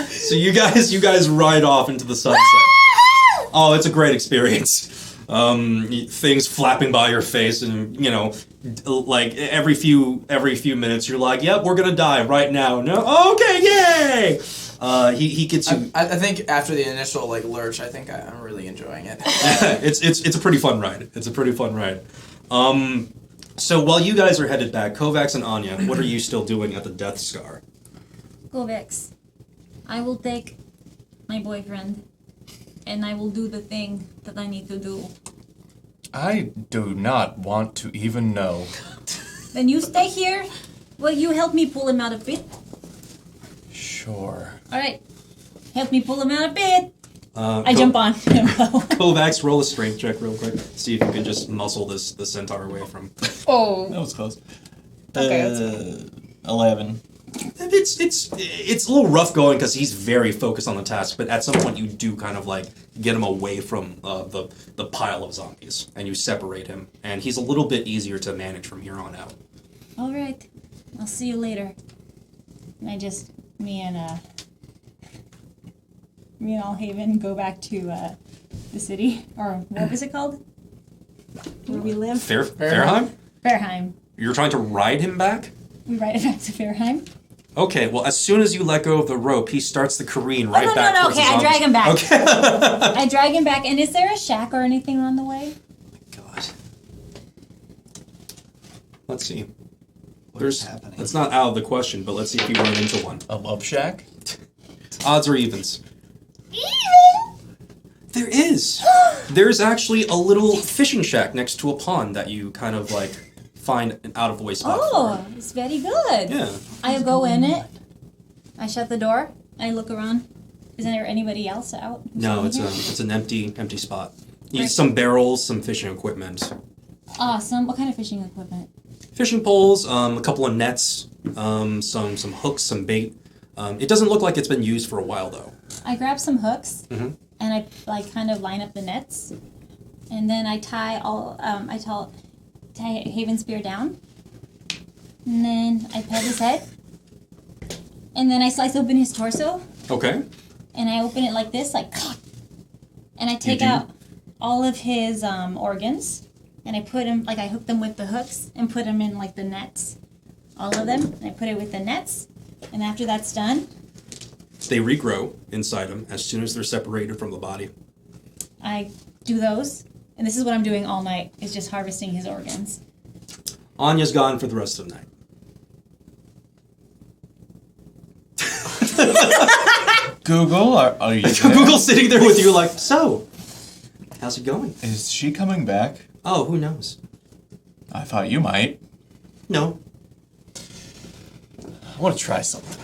So you guys ride off into the sunset. Oh, it's a great experience. Things flapping by your face, and like every few minutes, you're like, "Yep, we're gonna die right now." No, okay, yay! He gets you. I think after the initial like lurch, I think I'm really enjoying it. It's a pretty fun ride. It's a pretty fun ride. So while you guys are headed back, Kovacs and Anya, what are you still doing at the Death Scar? Go Vex. I will take my boyfriend, and I will do the thing that I need to do. I do not want to even know. Then you stay here. Will you help me pull him out of pit? Sure. All right. Help me pull him out of pit. I jump on him. Kovacs, roll a strength check real quick. See if you can just muscle the centaur away from. Oh. That was close. Okay, 11. It's a little rough going because he's very focused on the task, but at some point you do kind of like get him away from the pile of zombies, and you separate him, and he's a little bit easier to manage from here on out. All right. I'll see you later. And me and Allhaven go back to the city, or what was it called? Where we live? Fairheim? Fairheim. You're trying to ride him back? We ride it back to Fairheim. Okay, well, as soon as you let go of the rope, he starts the careen right no, back towards okay, the I drag zombies. him back. Okay. I drag him back, and is there a shack or anything on the way? God. Let's see. What's happening? That's not out of the question, but let's see if you run into one. A love shack? Odds or evens? Even? There is. There's actually a little fishing shack next to a pond that you kind of like find an out of the way spot Oh, it's very good. for. Yeah. I go in it. I shut the door. I look around. Is there anybody else out? who's No, in it's here? an empty spot. You need Right. some barrels, some fishing equipment. Awesome. What kind of fishing equipment? Fishing poles, a couple of nets, some hooks, some bait. It doesn't look like it's been used for a while though. I grab some hooks and I kind of line up the nets, and then I tie Haven Spear down, and then I pet his head, and then I slice open his torso. Okay. And I open it like this, and I take out all of his organs, and I put him, I hook them with the hooks and put them in the nets, all of them, and I put it with the nets, and after that's done, they regrow inside him as soon as they're separated from the body. I do those, and this is what I'm doing all night, is just harvesting his organs. Anya's gone for the rest of the night. Google, are you there? Google's sitting there with you so, how's it going? Is she coming back? Oh, who knows? I thought you might. No. I want to try something.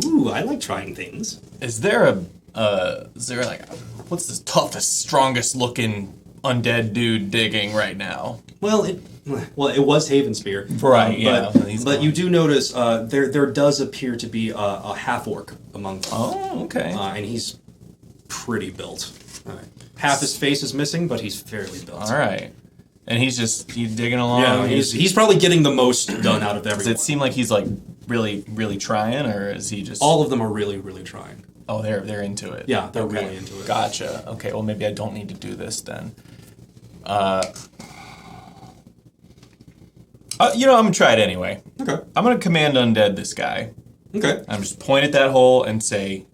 Ooh, I like trying things. Is there what's the toughest, strongest looking undead dude digging right now? Well, it was Haven Spear. Right, yeah. But you do notice there does appear to be a half-orc among them. Oh, okay. And he's pretty built. All right. Half his face is missing, but he's fairly built. All right. And he's digging along. Yeah, he's probably getting the most done out of everyone. Does it seem like he's really, really trying, or is he just... All of them are really, really trying. Oh, they're into it. Yeah, they're really into it. Gotcha. Okay, well maybe I don't need to do this then. I'm gonna try it anyway. Okay. I'm gonna command undead this guy. Okay. I'm just point at that hole and say,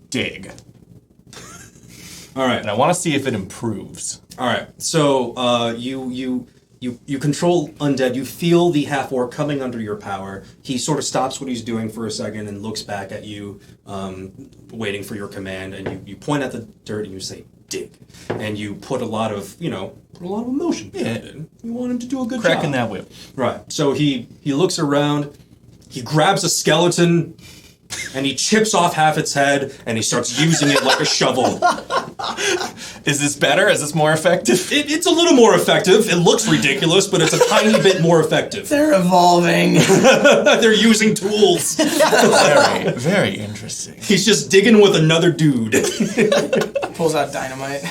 dig. All right. And I want to see if it improves. All right. So you control undead. You feel the half-orc coming under your power. He sort of stops what he's doing for a second and looks back at you, waiting for your command. And you point at the dirt and you say, dig. And you put a lot of emotion behind it. You want him to do a good job. Cracking that whip. Right. So he looks around. He grabs a skeleton. And he chips off half its head, and he starts using it like a shovel. Is this better? Is this more effective? It's a little more effective. It looks ridiculous, but it's a tiny bit more effective. They're evolving. They're using tools. Very, very interesting. He's just digging with another dude. Pulls out dynamite.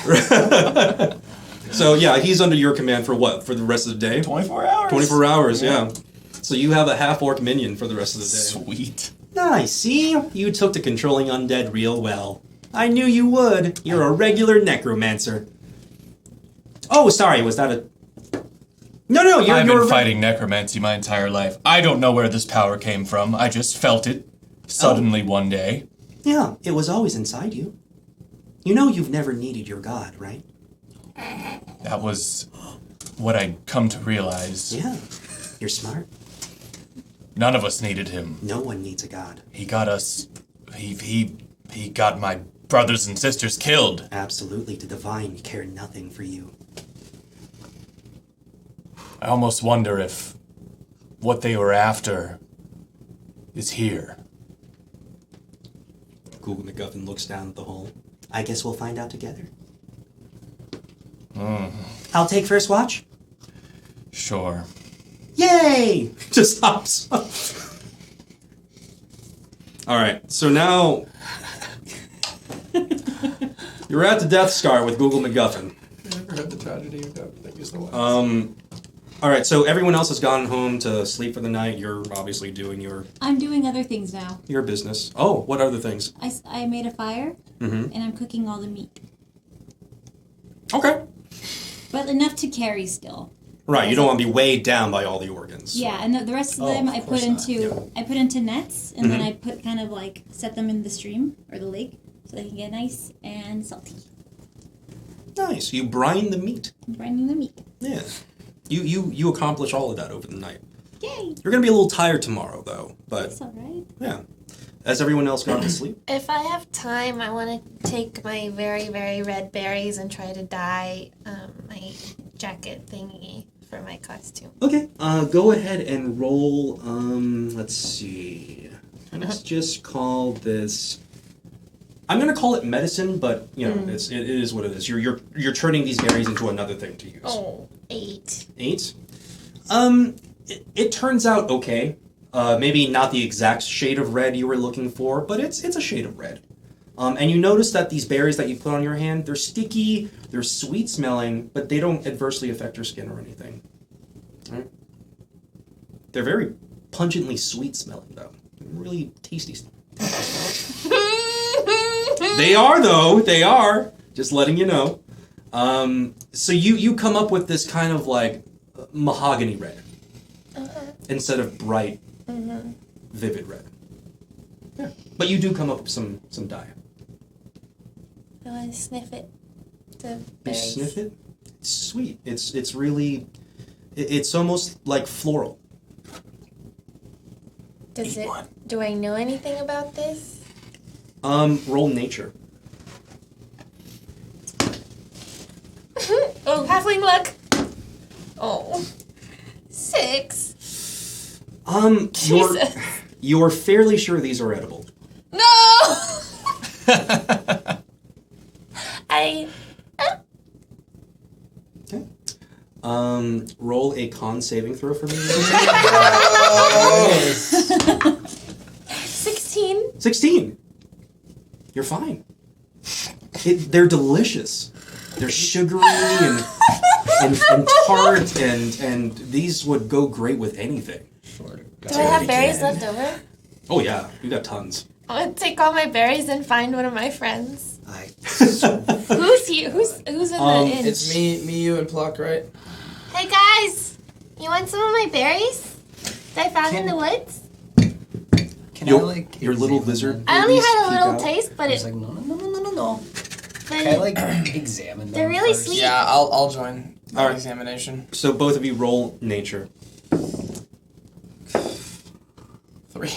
So, yeah, he's under your command for what? For the rest of the day? 24 hours. 24 hours, yeah. So you have a half-orc minion for the rest of the day. Sweet. Nice, see? You took to controlling undead real well. I knew you would. You're a regular necromancer. Oh, sorry, was that a... No, I've you're been fighting necromancy my entire life. I don't know where this power came from. I just felt it suddenly one day. Yeah, it was always inside you. You know you've never needed your god, right? That was what I'd come to realize. Yeah, you're smart. None of us needed him. No one needs a god. He got us... He got my brothers and sisters killed. Absolutely, the divine care nothing for you. I almost wonder if what they were after is here. Google McGuffin looks down at the hole. I guess we'll find out together. I'll take first watch. Sure. Yay! Just hops up. Alright, so now... You're at the Death Scar with Google McGuffin. I never heard the tragedy of that is the one. Alright, so everyone else has gone home to sleep for the night. You're obviously doing your I'm doing other things now. business. Oh, what other things? I made a fire, and I'm cooking all the meat. Okay. But enough to carry still. Right, you don't want to be weighed down by all the organs. Yeah, and the rest of them I put into nets, and then I put set them in the stream or the lake so they can get nice and salty. Nice. You brine the meat. I'm brining the meat. Yeah. You accomplish all of that over the night. Yay! You're gonna be a little tired tomorrow though, but That's alright. yeah. Has everyone else gone to sleep? If I have time, I want to take my very, very red berries and try to dye my jacket thingy for my costume. Okay. Go ahead and roll. Let's see. Let's just call this. I'm gonna call it medicine, but you know, it is what it is. You're turning these berries into another thing to use. Oh, 8. 8. it turns out okay. Maybe not the exact shade of red you were looking for, but it's a shade of red. And you notice that these berries that you put on your hand, they're sticky, they're sweet smelling, but they don't adversely affect your skin or anything. Right? They're very pungently sweet smelling, though. Really tasty. They are, though. They are. Just letting you know. So you come up with this kind of like mahogany red instead of bright, vivid red. Yeah. But you do come up with some dye. I want to sniff it. The You berries. sniff it? It's sweet. It's really... It's almost like floral. Does it? Do I know anything about this? Roll nature. Oh, halfling luck. Oh. 6. You're, you're fairly sure these are edible. No! I... Okay. Roll a con saving throw for me. 16. 16. You're fine. They're delicious. They're sugary and tart, and these would go great with anything. Do I have berries left over? Oh yeah, you got tons. I'm gonna take all my berries and find one of my friends. I Who's here? Who's in the inn? It's me, you, and Pluck, right? Hey guys, you want some of my berries that I found in the woods? can Your- I like your little examine lizard them? I only Babies had a peek little out. taste, but I was it, like, no. but Can I like examine them? they're really first? sweet. Yeah, I'll join the Alright. examination. So both of you roll nature. 3.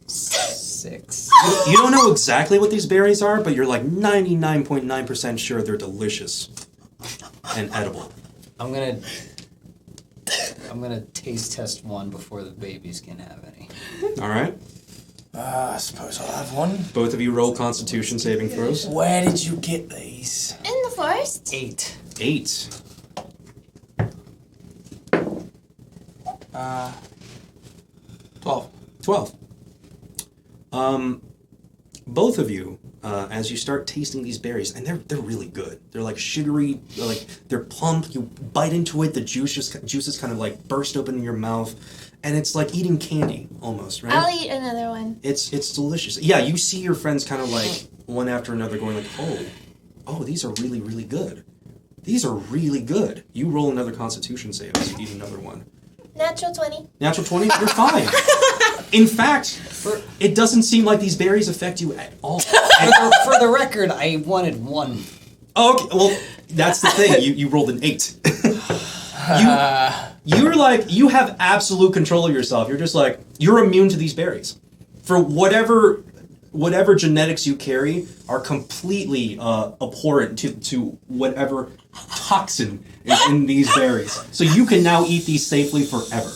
6. You don't know exactly what these berries are, but you're like 99.9% sure they're delicious and edible. I'm gonna taste test one before the babies can have any. All right. I suppose I'll have one. Both of you roll Constitution saving throws. Where did you get these? In the forest. 8. 8. 12. 12. Both of you, as you start tasting these berries, and they're really good. They're like sugary, they're plump. You bite into it, the juices kind of like burst open in your mouth, and it's like eating candy almost, right? I'll eat another one. It's delicious. Yeah, you see your friends kind of like one after another going like, oh, these are really, really good. These are really good. You roll another Constitution save as you eat another one. Natural 20. Natural 20, you're fine. In fact, it doesn't seem like these berries affect you at all. For the record, I wanted one. Okay, well, that's the thing. You rolled an 8. You're like, you have absolute control of yourself. You're just like, you're immune to these berries. For whatever genetics you carry are completely abhorrent to whatever toxin is in these berries. So you can now eat these safely forever.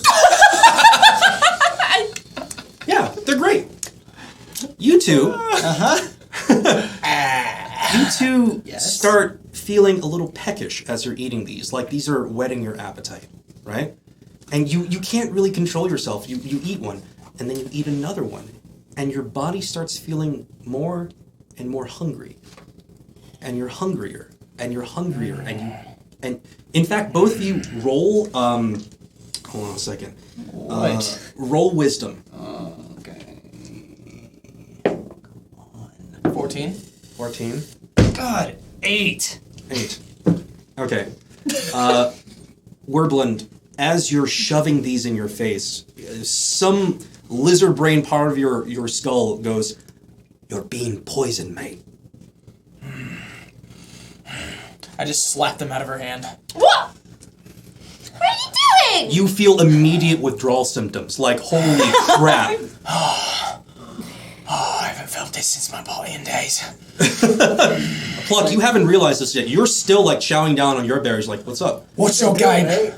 Yeah, they're great. You two. You two Yes. start feeling a little peckish as you're eating these. Like these are whetting your appetite, right? And you can't really control yourself. You eat one, and then you eat another one. And your body starts feeling more and more hungry. And you're hungrier. And you're hungrier. And in fact, both of you roll, hold on a second. What? Roll wisdom. Okay. 14. 14. God, 8. 8. Okay. Werblund, as you're shoving these in your face, some lizard brain part of your skull goes, "You're being poisoned, mate." I just slapped them out of her hand. What? What are you doing? You feel immediate withdrawal symptoms, like, holy crap. I haven't felt this since my Bolian days. Pluck, you haven't realized this yet. You're still, like, chowing down on your berries, like, what's up? What's your game?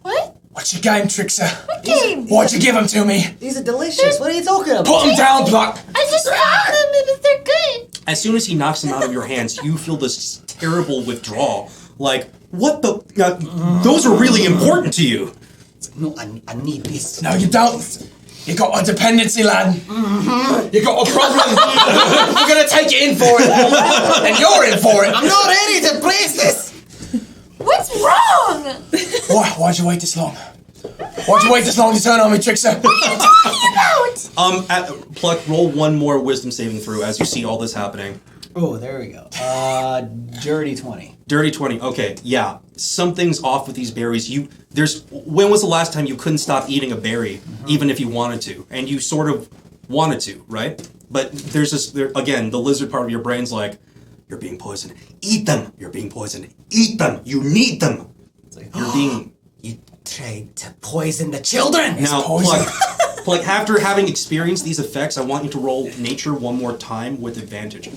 What? What's your game, Trickster? What game? Why'd you give them to me? These are delicious. What are you talking about? Put them down, Pluck! I just found them because they're good. As soon as he knocks them out of your hands, you feel this terrible withdrawal. Like, what the... those are really important to you. No, I need this. No, you don't. You got a dependency, lad. You got a problem. We're gonna take you in for it, and you're in for it. I'm not ready to place this. What's wrong? Why'd you wait this long? Why'd you wait this long to turn on me, Trickster? What are you talking about? Pluck, roll one more wisdom saving throw as you see all this happening. Oh, there we go. Dirty 20. Dirty 20. Okay, yeah. Something's off with these berries. When was the last time you couldn't stop eating a berry, even if you wanted to? And you sort of wanted to, right? But again, the lizard part of your brain's like, you're being poisoned. Eat them. You're being poisoned. Eat them. You need them. It's like, You're being... You tried to poison the children. Now, Pluck, after having experienced these effects, I want you to roll nature one more time with advantage.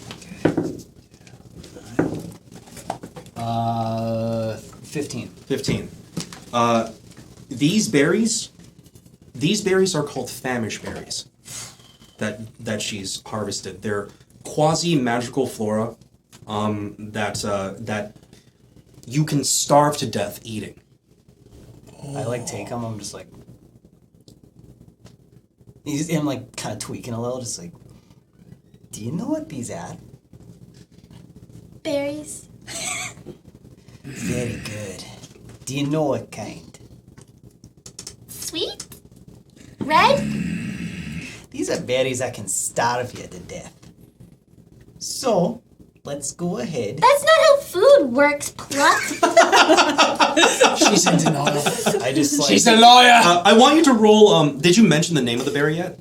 15. 15. These berries are called famish berries that she's harvested. They're quasi-magical flora that you can starve to death eating. I take them. I'm just like, I'm like kind of tweaking a little, just like, do you know what these are? Berries. Very good. Do you know what kind? Sweet? Red? These are berries that can starve you to death. So, let's go ahead. That's not how food works, Pluck. She's in denial. I just like. She's a liar. I want you to roll. Did you mention the name of the berry yet?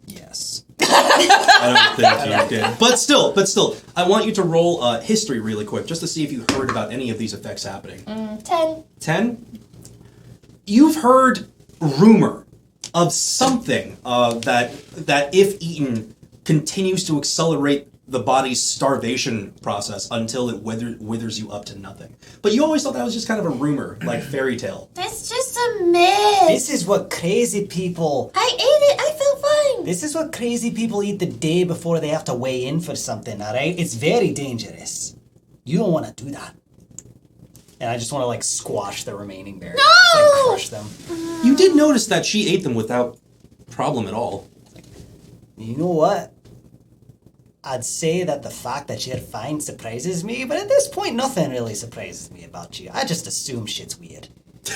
Yes. I don't think you did. But still, I want you to roll history really quick, just to see if you heard about any of these effects happening. 10. 10? You've heard rumor of something that if eaten continues to accelerate the body's starvation process until it withers you up to nothing. But you always thought that was just kind of a rumor, like fairy tale. That's just a myth. This is what crazy people. I ate it. I felt fine. This is what crazy people eat the day before they have to weigh in for something, alright? It's very dangerous. You don't want to do that. And I just want to squash the remaining berries. No! Just, crush them. You did notice that she ate them without problem at all. You know what? I'd say that the fact that you're fine surprises me, but at this point, nothing really surprises me about you. I just assume shit's weird.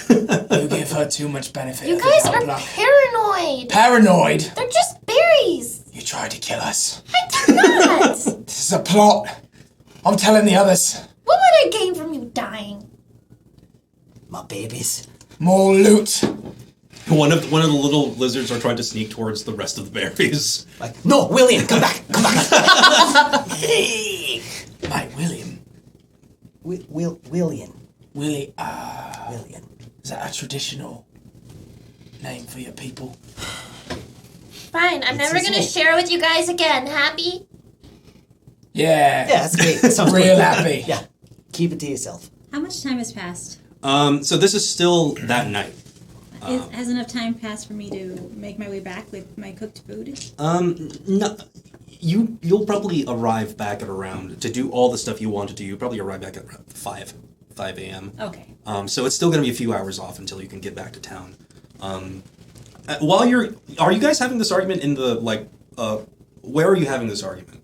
You give her too much benefit. You of the guys doubt, are Pluck. paranoid. Paranoid? They're just berries. You tried to kill us. I did not. This is a plot. I'm telling the others. What would I gain from you dying? My babies. More loot. One of the little lizards are trying to sneak towards the rest of the berries. No, William, come back, come back. Hey! Mate, William. William. Willie, William. is that a traditional name for your people? Fine, I'm never his gonna name. share with you guys again. Happy? Yeah. Yeah, that's great. That sounds Real good. happy. Yeah, keep it to yourself. How much time has passed? So this is still that night. Has enough time passed for me to make my way back with my cooked food? No, you'll probably arrive back at around, to do all the stuff you want to do, you'll probably arrive back at around 5 a.m. Okay. So it's still going to be a few hours off until you can get back to town. Are you guys having this argument in the, where are you having this argument?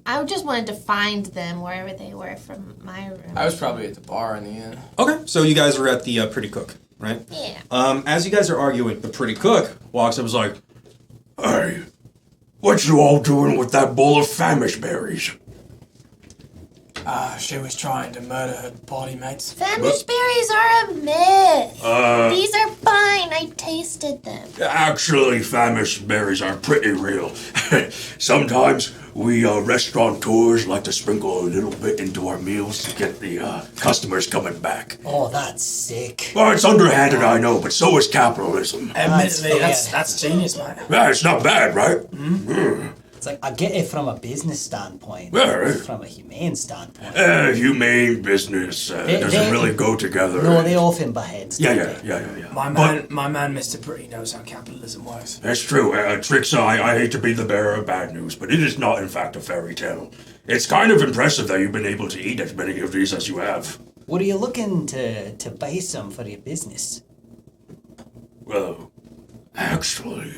I just wanted to find them wherever they were from my room. I was probably at the bar in the end. Okay, so you guys are at the Pretty Cook, right? Yeah. As you guys are arguing, the Pretty Cook walks up and is like, "Hey, what you all doing with that bowl of famish berries?" She was trying to murder her body mates. Famish berries are a myth. These are fine. I tasted them. Actually, famish berries are pretty real. Sometimes we restaurateurs like to sprinkle a little bit into our meals to get the customers coming back. Oh, that's sick. Well, it's underhanded, I know, but so is capitalism. Admittedly, That's- that's genius, man. Yeah, it's not bad, right? It's I get it from a business standpoint. Yeah, right. From a humane standpoint. Humane business doesn't they- really go together. No, they often butt heads. Yeah. My man, Mr. Pretty knows how capitalism works. That's true. Trixa, I hate to be the bearer of bad news, but it is not, in fact, a fairy tale. It's kind of impressive that you've been able to eat as many of these as you have. What are you looking to buy some for your business? Well, actually,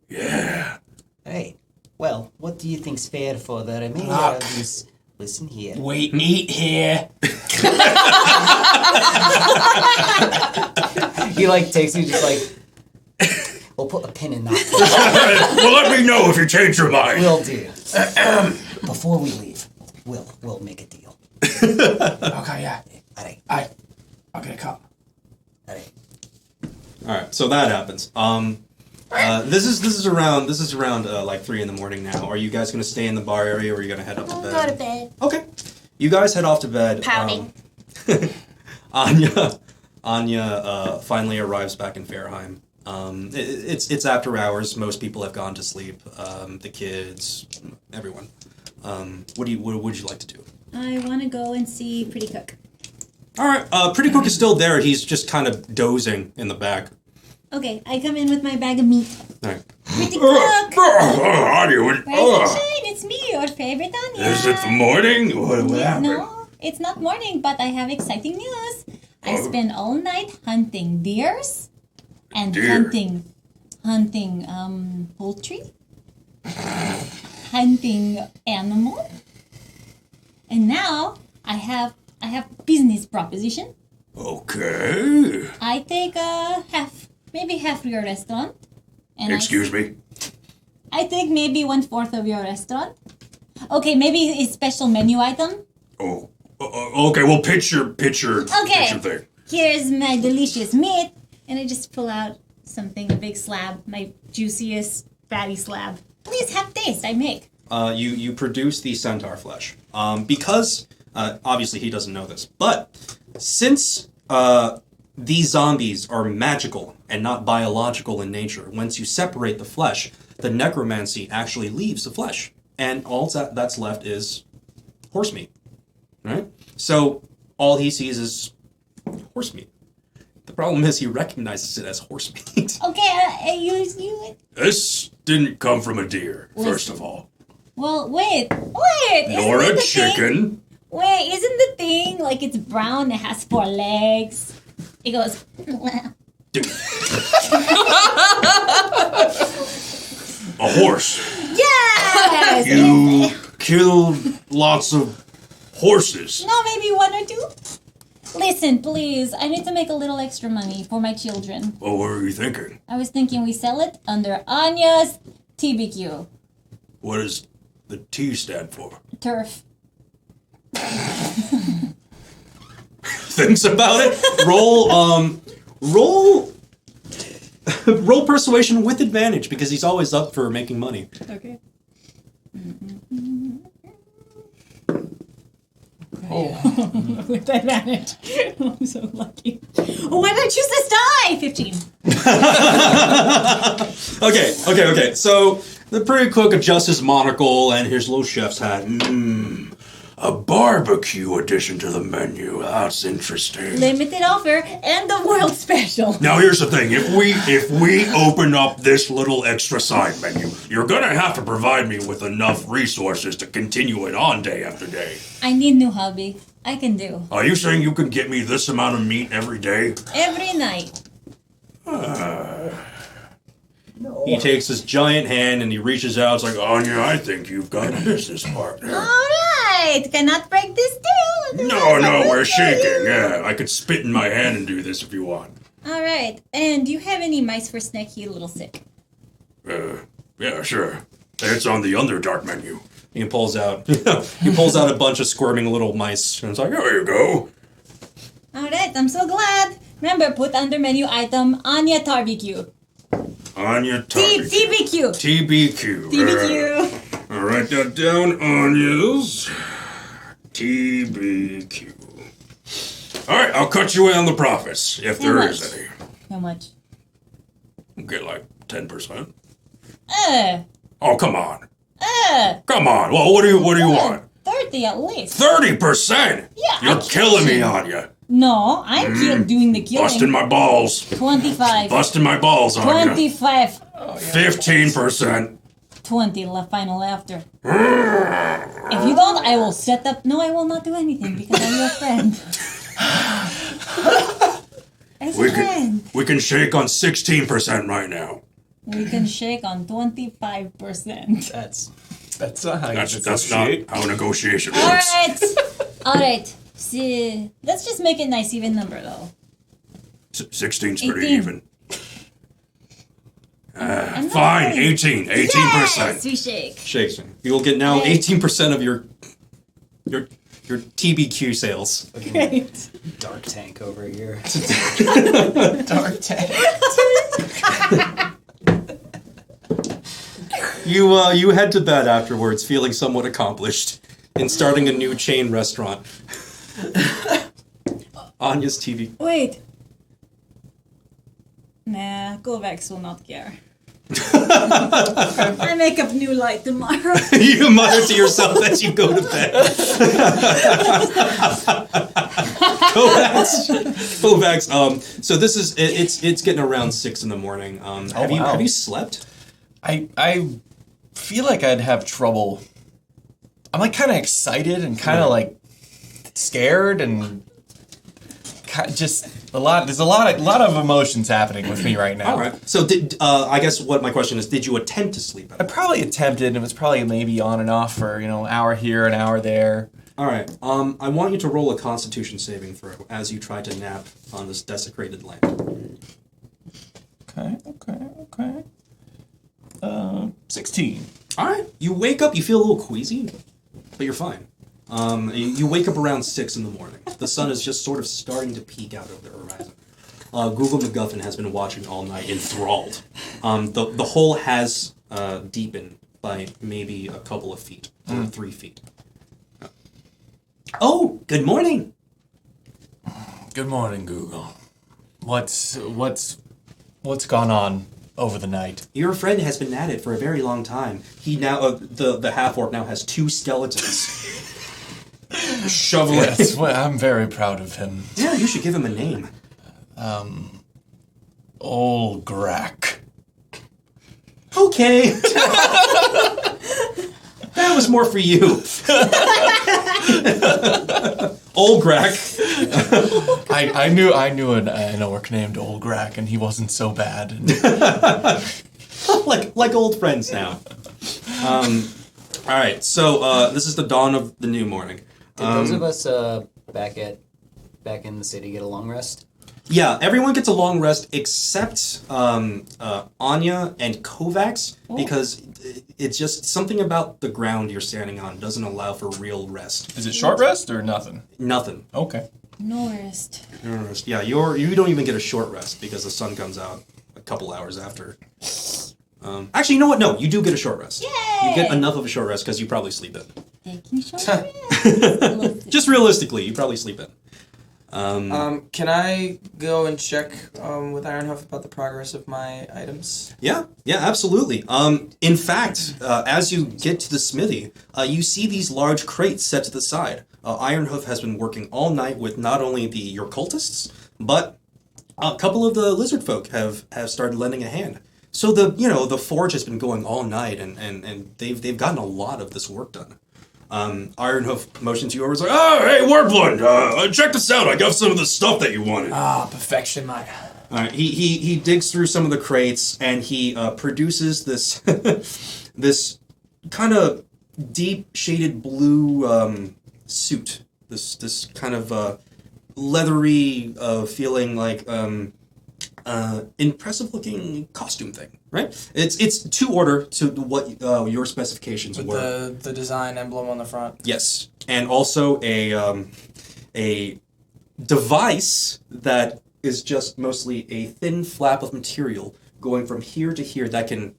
yeah. Right. Well, what do you think's fair for the remainder of these? Listen here. We eat here. He like takes you just like. We'll put a pin in that. Well, let me know if you change your mind. Will do. Before we leave, we'll make a deal. Okay, yeah. All right. I'll get a cup. All right. All right, so that happens. This is around like 3 in the morning now. Are you guys gonna stay in the bar area, or are you gonna head up to I'll bed? go to bed. Okay, you guys head off to bed. Pouting. Anya finally arrives back in Fairheim. It's after hours. Most people have gone to sleep. The kids, everyone. What would you like to do? I want to go and see Pretty Cook. All right, Pretty Cook is still there. He's just kind of dozing in the back. Okay, I come in with my bag of meat. All right. Pretty Cook! How do you? Rise and shine, it's me, your favorite Anya. Is it the morning? What happened? No, it's not morning, but I have exciting news. I spent all night hunting deers and Deer. hunting poultry, hunting animal, and now I have business proposition. Okay. I take maybe half your restaurant, and Excuse me. I take maybe 1/4 of your restaurant. Okay, maybe a special menu item. Oh. Okay. Well, picture Okay. thing. Here's my delicious meat, and I just pull out something, a big slab, my juiciest fatty slab. Please have taste. I make. You produce the centaur flesh. Because obviously he doesn't know this, but since these zombies are magical and not biological in nature, once you separate the flesh, the necromancy actually leaves the flesh, and all that's left is horse meat. Right? So all he sees is horse meat. The problem is he recognizes it as horse meat. Okay, you. This didn't come from a deer, first Listen. of all. Well, wait. Nor isn't a the chicken. Thing, wait, isn't the thing like it's brown? It has 4 legs. It goes. A horse. Yes. You killed lots of horses. No, maybe 1 or 2. Listen, please. I need to make a little extra money for my children. What were you thinking? I was thinking we sell it under Anya's TBQ. What does the T stand for? Turf. Thinks about it. Roll persuasion with advantage because he's always up for making money. Okay. With advantage. I'm so lucky. Why did I choose this die? 15. Okay. So the Pretty Cook adjusts his monocle and his little chef's hat. A barbecue addition to the menu. That's interesting. Limited offer and the world special. Now here's the thing. If we open up this little extra side menu, you're gonna have to provide me with enough resources to continue it on day after day. I need new hobby. I can do. Are you saying you can get me this amount of meat every day? Every night. He takes his giant hand and he reaches out. It's like, Anya, I think you've got a business partner. Alright. Cannot break this deal. No, we're shaking. Yeah, I could spit in my hand and do this if you want. Alright. And do you have any mice for Snack? He's a little sick. Yeah, sure. It's on the Underdark menu. he pulls out a bunch of squirming little mice. And it's like, There you go. Alright, I'm so glad. Remember, put under menu item Anya Tarbecue. Anya Tarby. TBQ. TBQ. TBQ. I'll write that down. Anya's TBQ. All right, I'll cut you in on the profits, if there is much? any. How much? Get like 10%. Uh. Oh, come on. Come on. Well, what do you want? 30 at least. 30%? Yeah, You're killing me, Anya. No, I'm doing the killing. Busting my balls. 25. Busting my balls, Anya. 25. 15%. 20. Final laughter. If you don't, I will set up. No, I will not do anything because I'm your friend. We can shake on 16% right now. We can shake on 25%. That's not how you That's not negotiate. how negotiation All works. right. All right. See, let's just make a nice even number, though. 16's pretty 18. even. I'm not Fine, really- 18%. Yes, we shake. Shakes. You will get now 18% of your TBQ sales. Great. Dark tank over here. Dark tank. You head to bed afterwards, feeling somewhat accomplished in starting a new chain restaurant. Anya's TV. Wait. Nah, Kovacs will not care. I make up new light tomorrow. You mutter to yourself as you go to bed. Kovacs. So this is it's getting around 6 in the morning. Have you slept? I feel like I'd have trouble. I'm like kind of excited and kind of like scared and just a lot. There's a lot of emotions happening with me right now. All right. So I guess what my question is, did you attempt to sleep? I probably attempted, and it was probably maybe on and off for an hour here, an hour there. All right. I want you to roll a Constitution saving throw as you try to nap on this desecrated land. Okay. 16. All right. You wake up. You feel a little queasy, but you're fine. You wake up around 6 in the morning. The sun is just sort of starting to peek out over the horizon. Google MacGuffin has been watching all night, enthralled. The hole has deepened by maybe a couple of feet, or 3 feet. Oh, good morning. Good morning, Google. What's gone on over the night? Your friend has been at it for a very long time. He now, the half-orc now has 2 skeletons. Shoveling. Yes, well, I'm very proud of him. Yeah, you should give him a name. Olgrak. Okay. That was more for you. Olgrak. I knew an orc named Olgrak, and he wasn't so bad. like old friends now. All right, so this is the dawn of the new morning. Did those of us back in the city get a long rest? Yeah, everyone gets a long rest except Anya and Kovacs, because it's just something about the ground you're standing on doesn't allow for real rest. Is it short rest or nothing? Nothing. Okay. No rest. No rest. Yeah, you don't even get a short rest because the sun comes out a couple hours after. Actually, you know what? No, you do get a short rest. Yay! You get enough of a short rest because you probably sleep in. Taking short rest. Just realistically, you probably sleep in. Can I go and check with Ironhoof about the progress of my items? Yeah, absolutely. In fact, as you get to the smithy, you see these large crates set to the side. Ironhoof has been working all night with not only your cultists, but a couple of the lizard folk have started lending a hand. So the forge has been going all night, and they've gotten a lot of this work done. Ironhoof motions you over, is like, Oh, hey, Warblund, check this out. I got some of the stuff that you wanted. Perfection, mate. all right, he digs through some of the crates, and he produces this this kind of deep shaded blue suit. This kind of leathery feeling like impressive looking costume thing, right? It's to order to what your specifications With were. the design emblem on the front. Yes, and also a device that is just mostly a thin flap of material going from here to here that can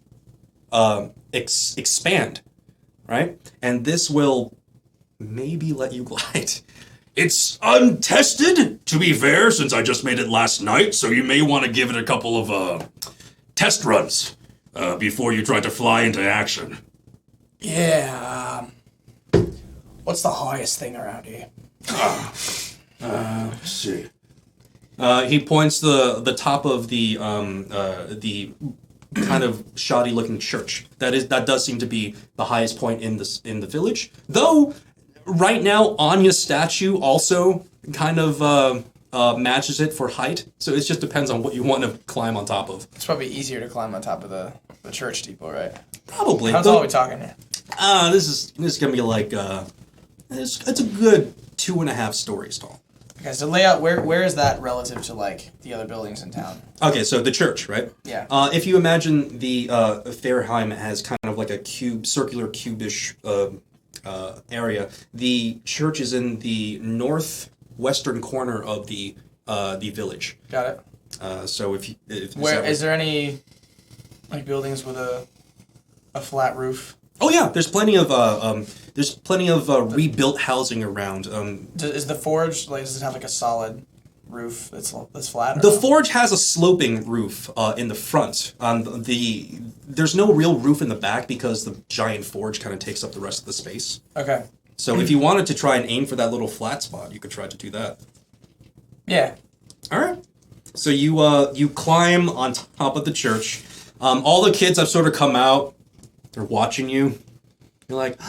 expand, right? And this will maybe let you glide. It's untested, to be fair, since I just made it last night, so you may want to give it a couple of test runs before you try to fly into action. Yeah. What's the highest thing around here? Let's see. He points the top of the kind of shoddy looking church. That does seem to be the highest point in the village. Though Right now, Anya's statue also kind of matches it for height, so it just depends on what you want to climb on top of. It's probably easier to climb on top of the church steeple, right? Probably. How tall are we talking here? This is gonna be like it's a good 2.5 stories tall. Okay, so layout, where is that relative to like the other buildings in town? Okay, so the church, right? Yeah. If you imagine the Fairheim has kind of like a circular cubish area, the church is in the northwestern corner of the village. Got it. So if Where is there any like buildings with a flat roof? Oh yeah, there's plenty of rebuilt housing around. Is the forge like? Does it have like a solid roof that's flat? Or The no? forge has a sloping roof in the front. There's no real roof in the back because the giant forge kind of takes up the rest of the space. Okay. So if you wanted to try and aim for that little flat spot, you could try to do that. Yeah. All right. So you climb on top of the church. All the kids have sort of come out. They're watching you. You're like,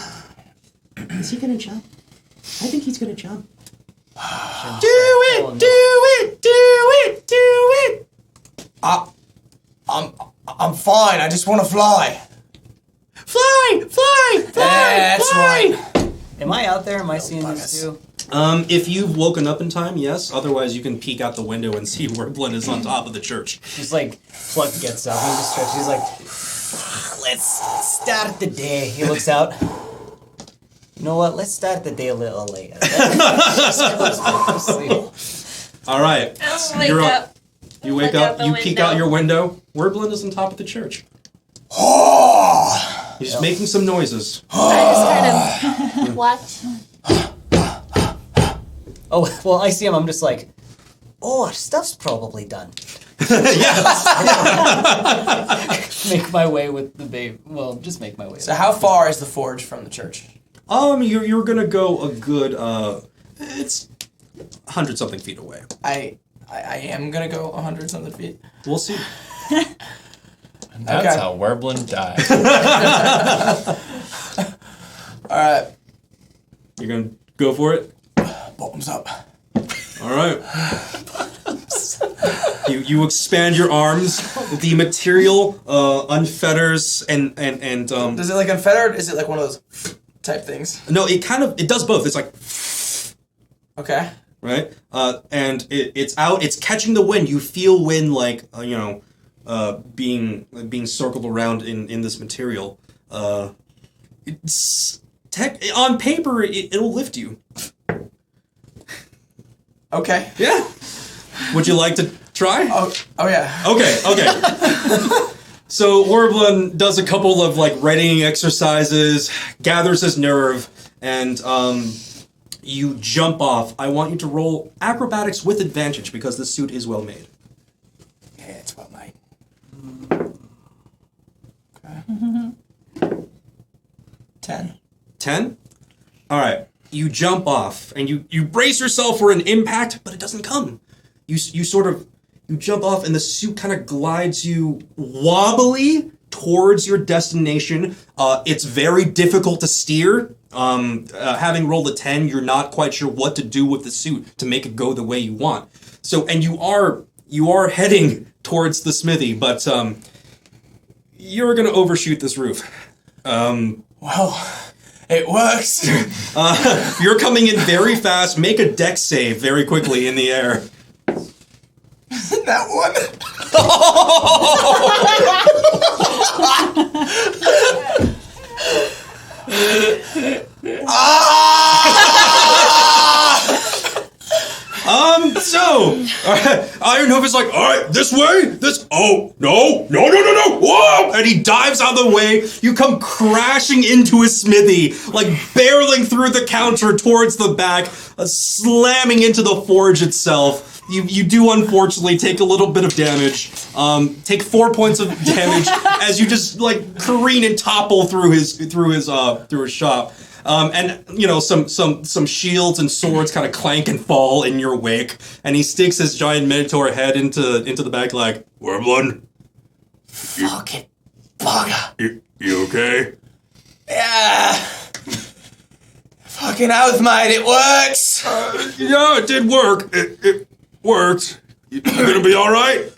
is he gonna jump? I think he's gonna jump. Do it! I'm fine. I just want to fly. Fly! That's right. Am I out there? Am I seeing this too? If you've woken up in time, yes. Otherwise, you can peek out the window and see where Blend is on top of the church. He's like, Pluck gets up. He just stretches. He's like, let's start the day. He looks out. You know what? Let's start the day a little later. All right. Wake up. You wake Look up, out the you peek window. out your window. Wurblin is on top of the church. He's just making some noises. I just kind of watch. Oh, well, I see him. I'm just like, oh, our stuff's probably done. Make my way with the babe. Well, just make my way. So how far is the forge from the church? You're gonna go a good it's 100-something feet away. I am gonna go 100-something feet. We'll see. And that's Okay. how Werblin died. All right. You're gonna go for it. Bottoms up. All right. You expand your arms. The material unfetters and Does it like unfettered? Is it like one of those type things? no, it does both. It's like Okay. right, and it's out. It's catching the wind. You feel wind like being circled around in this material. It's on paper it'll lift you. Okay. Yeah. Would you like to try? Oh yeah. Okay. So Orblin does a couple of like readying exercises, gathers his nerve, and you jump off. I want you to roll acrobatics with advantage because the suit is well made. Yeah, it's well made. Okay. 10. 10? All right. You jump off and you brace yourself for an impact, but it doesn't come. You jump off and the suit kind of glides you wobbly towards your destination. It's very difficult to steer. Having rolled a 10, you're not quite sure what to do with the suit to make it go the way you want. So, and you are heading towards the smithy, but you're gonna overshoot this roof. Well, it works. You're coming in very fast. Make a dex save very quickly in the air. That one. Iron Hoof is like, all right, this way, oh, no, whoa! And he dives out of the way. You come crashing into his smithy, like barreling through the counter towards the back, slamming into the forge itself. You do unfortunately take a little bit of damage. Take 4 points of damage as you just like careen and topple through his shop. And you know some shields and swords kind of clank and fall in your wake, and he sticks his giant minotaur head into the back like, Werblin, Fucking bugger. You okay? Yeah. Fucking oath, mate, it works! Yeah, it did work. It worked. You gonna be all right?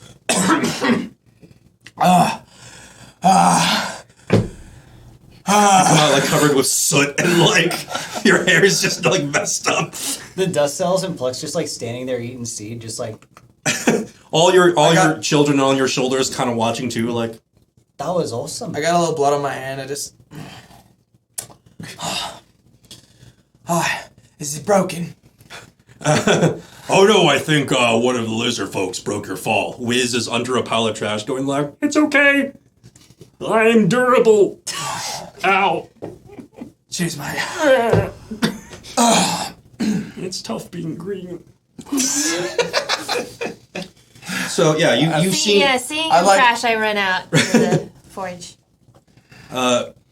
Like covered with soot and like your hair is just like messed up. The dust cells and Plux just like standing there eating seed, just like All your children on your shoulders, kind of watching too. Like that was awesome. I got a little blood on my hand. I just. Is it broken? Oh no, I think one of the lizard folks broke your fall. Wiz is under a pile of trash, going like, It's okay. I'm durable. Ow. Cheers, mate. It's tough being green. So yeah, you've seen. Seeing I him like- crash, I run out into the forge.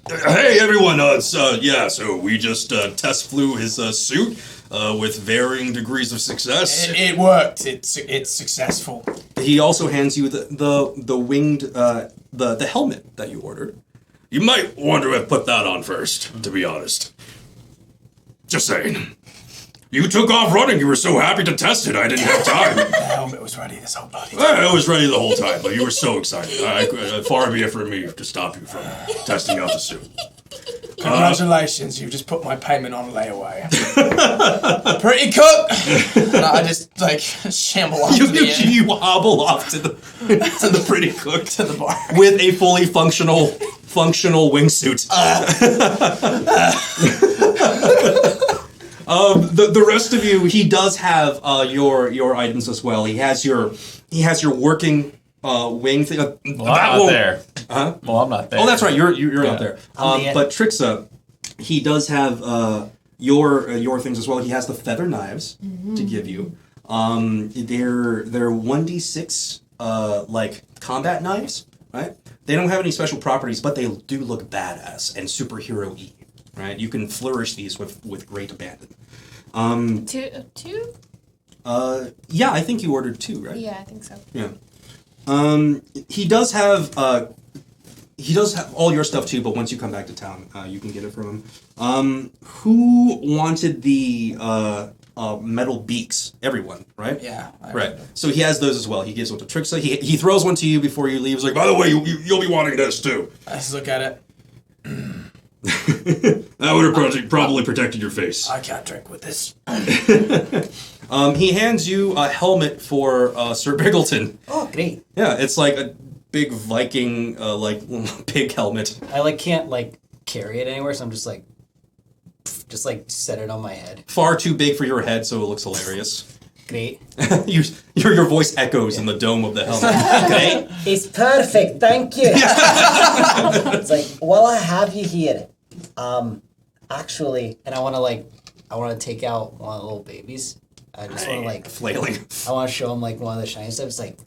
Hey everyone, so we just test flew his suit with varying degrees of success. It worked. It's successful. He also hands you the winged the helmet that you ordered. You might want to have put that on first, to be honest. Just saying. You took off running. You were so happy to test it. I didn't have time. The helmet was ready this whole bloody time. I was ready the whole time, but you were so excited. Far be it from me to stop you from testing out the suit. Congratulations, you just put my payment on layaway. Pretty cook! And I just, like, shamble off to the end. You hobble off to the pretty cook To the bar. with a fully functional wingsuit. The rest of you, he does have your items as well. He has your working wing thing. Well, I'm not there. Huh? Well, I'm not there. Oh, that's right. You're not there. the- But Trixa, he does have your things as well. He has the feather knives to give you. They're 1d6 like combat knives, right? They don't have any special properties, but they do look badass and superhero-y, right? You can flourish these with great abandon. Two? Yeah, I think you ordered 2, right? Yeah, I think so. Yeah. He does have all your stuff too, but once you come back to town, you can get it from him. Who wanted the metal beaks? Everyone, right? Yeah. Right. So he has those as well. He gives one to Trixa. He throws one to you before you leave. He's like, By the way, you'll be wanting this too. I just look at it. That would have probably protected your face. I can't drink with this. He hands you a helmet for Sir Biggleton. Oh, great. Yeah, it's like a big Viking, like pig helmet. I like can't like carry it anywhere, so I'm just like set it on my head. Far too big for your head, so it looks hilarious. Great. Your voice echoes in the dome of the helmet. Great. It's perfect, thank you. It's like, while I have you here, actually, and I want to take out one of the little babies. I just want to like, Flailing. I want to show him like one of the shiny stuff. It's like,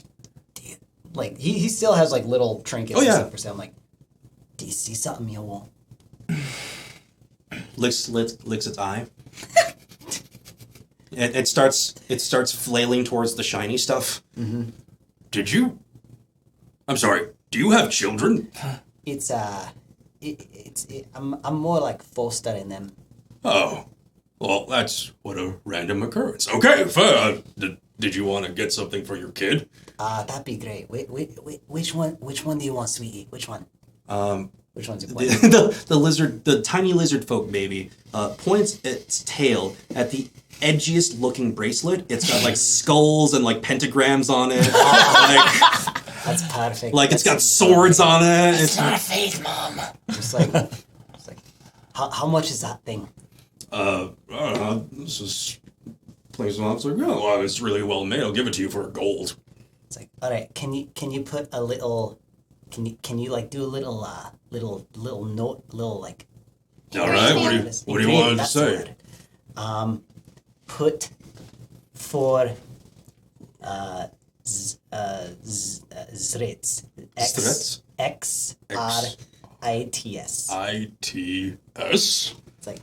dude, like he still has like little trinkets. Oh, yeah. And stuff for sale. I'm like, do you see something you want? Licks its eye. It starts flailing towards the shiny stuff. Did you? I'm sorry. Do you have children? It's I'm more like fostering them. Oh, well, that's what a random occurrance. Okay, fair. Did you want to get something for your kid? That'd be great. Which one do you want, sweetie? Which one? Which one's your point? The tiny lizard folk baby points its tail at the edgiest looking bracelet. It's got like skulls and like pentagrams on it. That's perfect. Like it's got swords on it. It's Not a faith, Mom. Just like, how much is that thing? I don't know. This is plays off. It's like, oh, well, it's really well made. I'll give it to you for gold. It's like, all right, can you put a little, can you like do a little little note, little like. All right. What do you want to That's the say? word. Put for Zrits. Zrits? Xrits. ITS. It's like,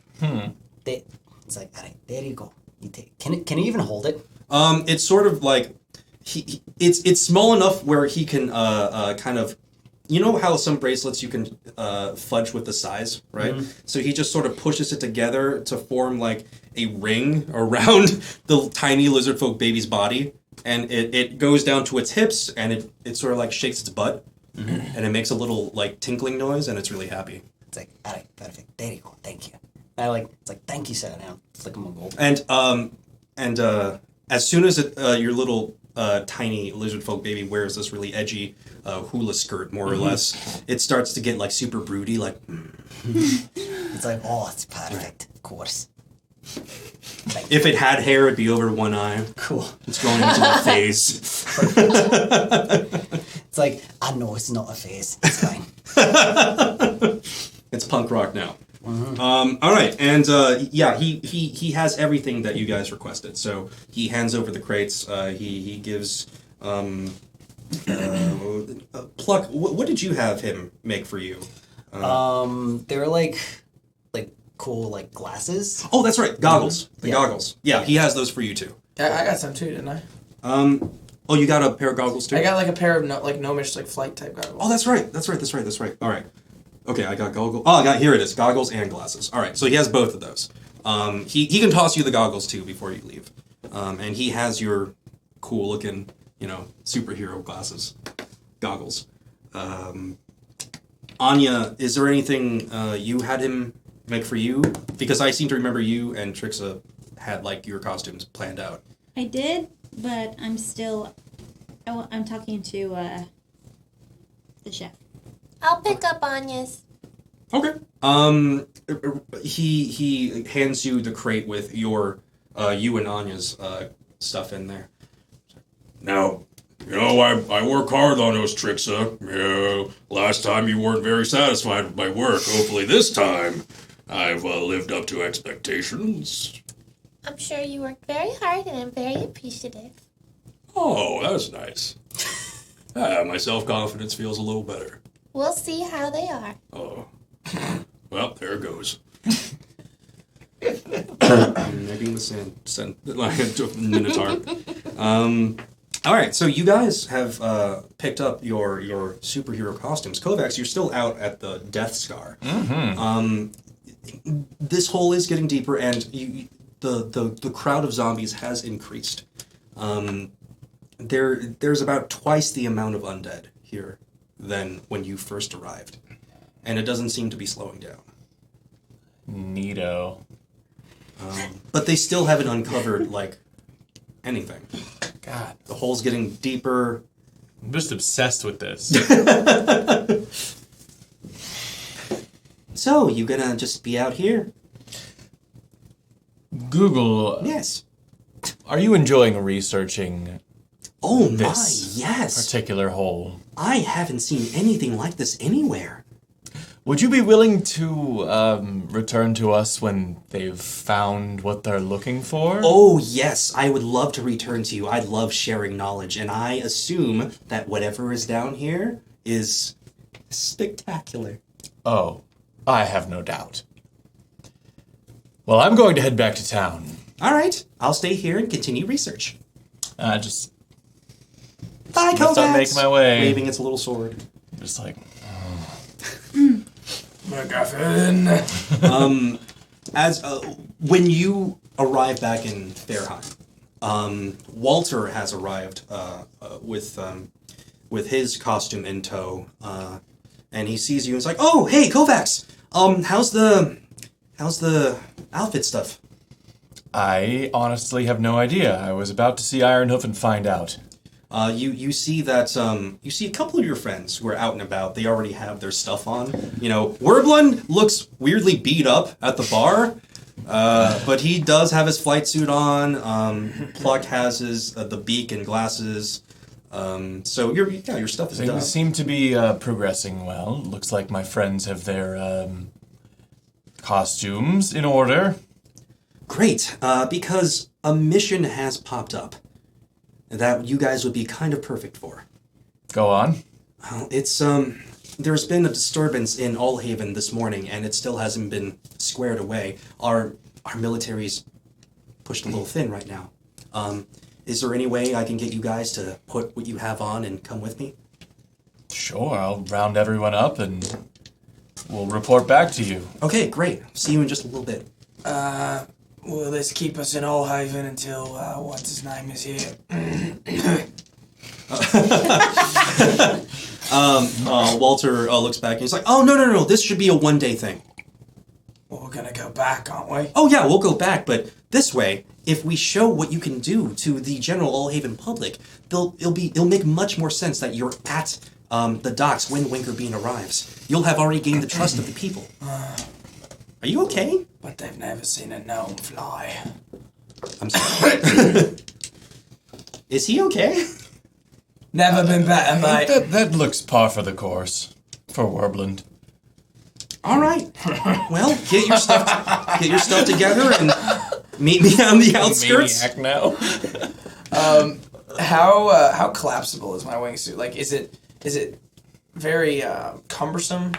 it's like, all right, there you go. You take. Can you even hold it? It's sort of like it's small enough where he can kind of you know how some bracelets you can fudge with the size, right? So he just sort of pushes it together to form like a ring around the tiny lizard folk baby's body, and it goes down to its hips, and it sort of like shakes its butt, and it makes a little like tinkling noise, and it's really happy. It's like, all right, perfect. There you go. Thank you. It's like, thank you, sir. Now flick him a gold. And as soon as your little tiny lizard folk baby wears this really edgy hula skirt, more or less, it starts to get like super broody, like. It's like, oh, it's perfect. Of course. If it had hair, it'd be over one eye. Cool. It's going into a phase. It's like, I know it's not a phase. It's fine. It's punk rock now. All right, and he has everything that you guys requested. So he hands over the crates. He gives Pluck. What did you have him make for you? They're like cool like glasses. Oh, that's right, goggles. The Yeah. goggles. Yeah, he has those for you too. I got some too, didn't I? Oh, you got a pair of goggles too? I got like a pair of gnomish like flight type goggles. Oh, that's right. All right. Okay, I got goggles. Oh, here it is. Goggles and glasses. All right, so he has both of those. He can toss you the goggles too before you leave. And he has your cool looking, superhero goggles. Anya, is there anything you had him make for you? Because I seem to remember you and Trixa had like your costumes planned out. I did, but I'm still. I'm talking to the chef. I'll pick up Anya's. Okay. He hands you the crate with your you and Anya's stuff in there. Now, I work hard on those tricks, huh? Yeah, last time you weren't very satisfied with my work. Hopefully this time I've lived up to expectations. I'm sure you worked very hard and I'm very appreciative. Oh, that's nice. My self-confidence feels a little better. We'll see how they are. Oh. Well, there it goes. Making the Minotaur. All right, so you guys have picked up your superhero costumes. Kovacs, you're still out at the Death Scar. This hole is getting deeper, and the crowd of zombies has increased. There's about twice the amount of undead here than when you first arrived, and it doesn't seem to be slowing down. Neato. But they still haven't uncovered like anything. God, The hole's getting deeper. I'm just obsessed with this. So, you gonna just be out here? Google, Yes. are you enjoying researching Oh this my, yes. particular hole? I haven't seen anything like this anywhere. Would you be willing to return to us when they've found what they're looking for? Oh yes, I would love to return to you. I love sharing knowledge, and I assume that whatever is down here is spectacular. Oh, I have no doubt. Well, I'm going to head back to town. All right, I'll stay here and continue research. Just Bye, gonna start Kovacs. making my way. Waving its little sword. Just like, MacGuffin. As when you arrive back in Fairheim, Walter has arrived with his costume in tow, and he sees you and is like, "Oh, hey, Kovacs! How's the outfit stuff?" I honestly have no idea. I was about to see Ironhoof and find out. You see that you see a couple of your friends who are out and about. They already have their stuff on. Werblund looks weirdly beat up at the bar, but he does have his flight suit on. Pluck has his the beak and glasses. So your stuff is done. Things seem to be progressing well. Looks like my friends have their costumes in order. Great, because a mission has popped up that you guys would be kind of perfect for. Go on. Well, it's there's been a disturbance in Allhaven this morning, and it still hasn't been squared away. Our military's pushed a little thin right now. Is there any way I can get you guys to put what you have on and come with me? Sure, I'll round everyone up and we'll report back to you. Okay, great. See you in just a little bit. Will this keep us in Allhaven until what's his name is here? Walter looks back and he's like, "Oh no! This should be a one-day thing." Well, we're gonna go back, aren't we? Oh yeah, we'll go back, but this way, if we show what you can do to the general Allhaven public, it'll make much more sense that you're at the docks when Winkerbean arrives. You'll have already gained the trust of the people. Are you okay? But they've never seen a gnome fly. I'm sorry. Is he okay? Never been better, mate. That looks par for the course for Warbland. All right. Well, get your stuff together and meet me on the outskirts. Maniac now. How collapsible is my wingsuit? Like, is it very cumbersome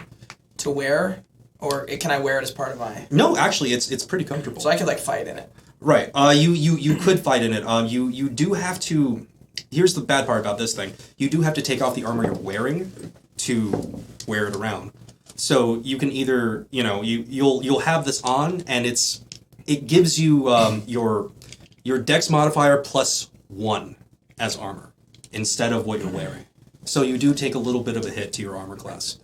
to wear, or can I wear it as part of my? No, actually, it's pretty comfortable. So I could like fight in it. Right. You could fight in it. You do have to. Here's the bad part about this thing. You do have to take off the armor you're wearing to wear it around. So you can either, you'll have this on, and it gives you your dex modifier +1 as armor instead of what you're wearing. So you do take a little bit of a hit to your armor class,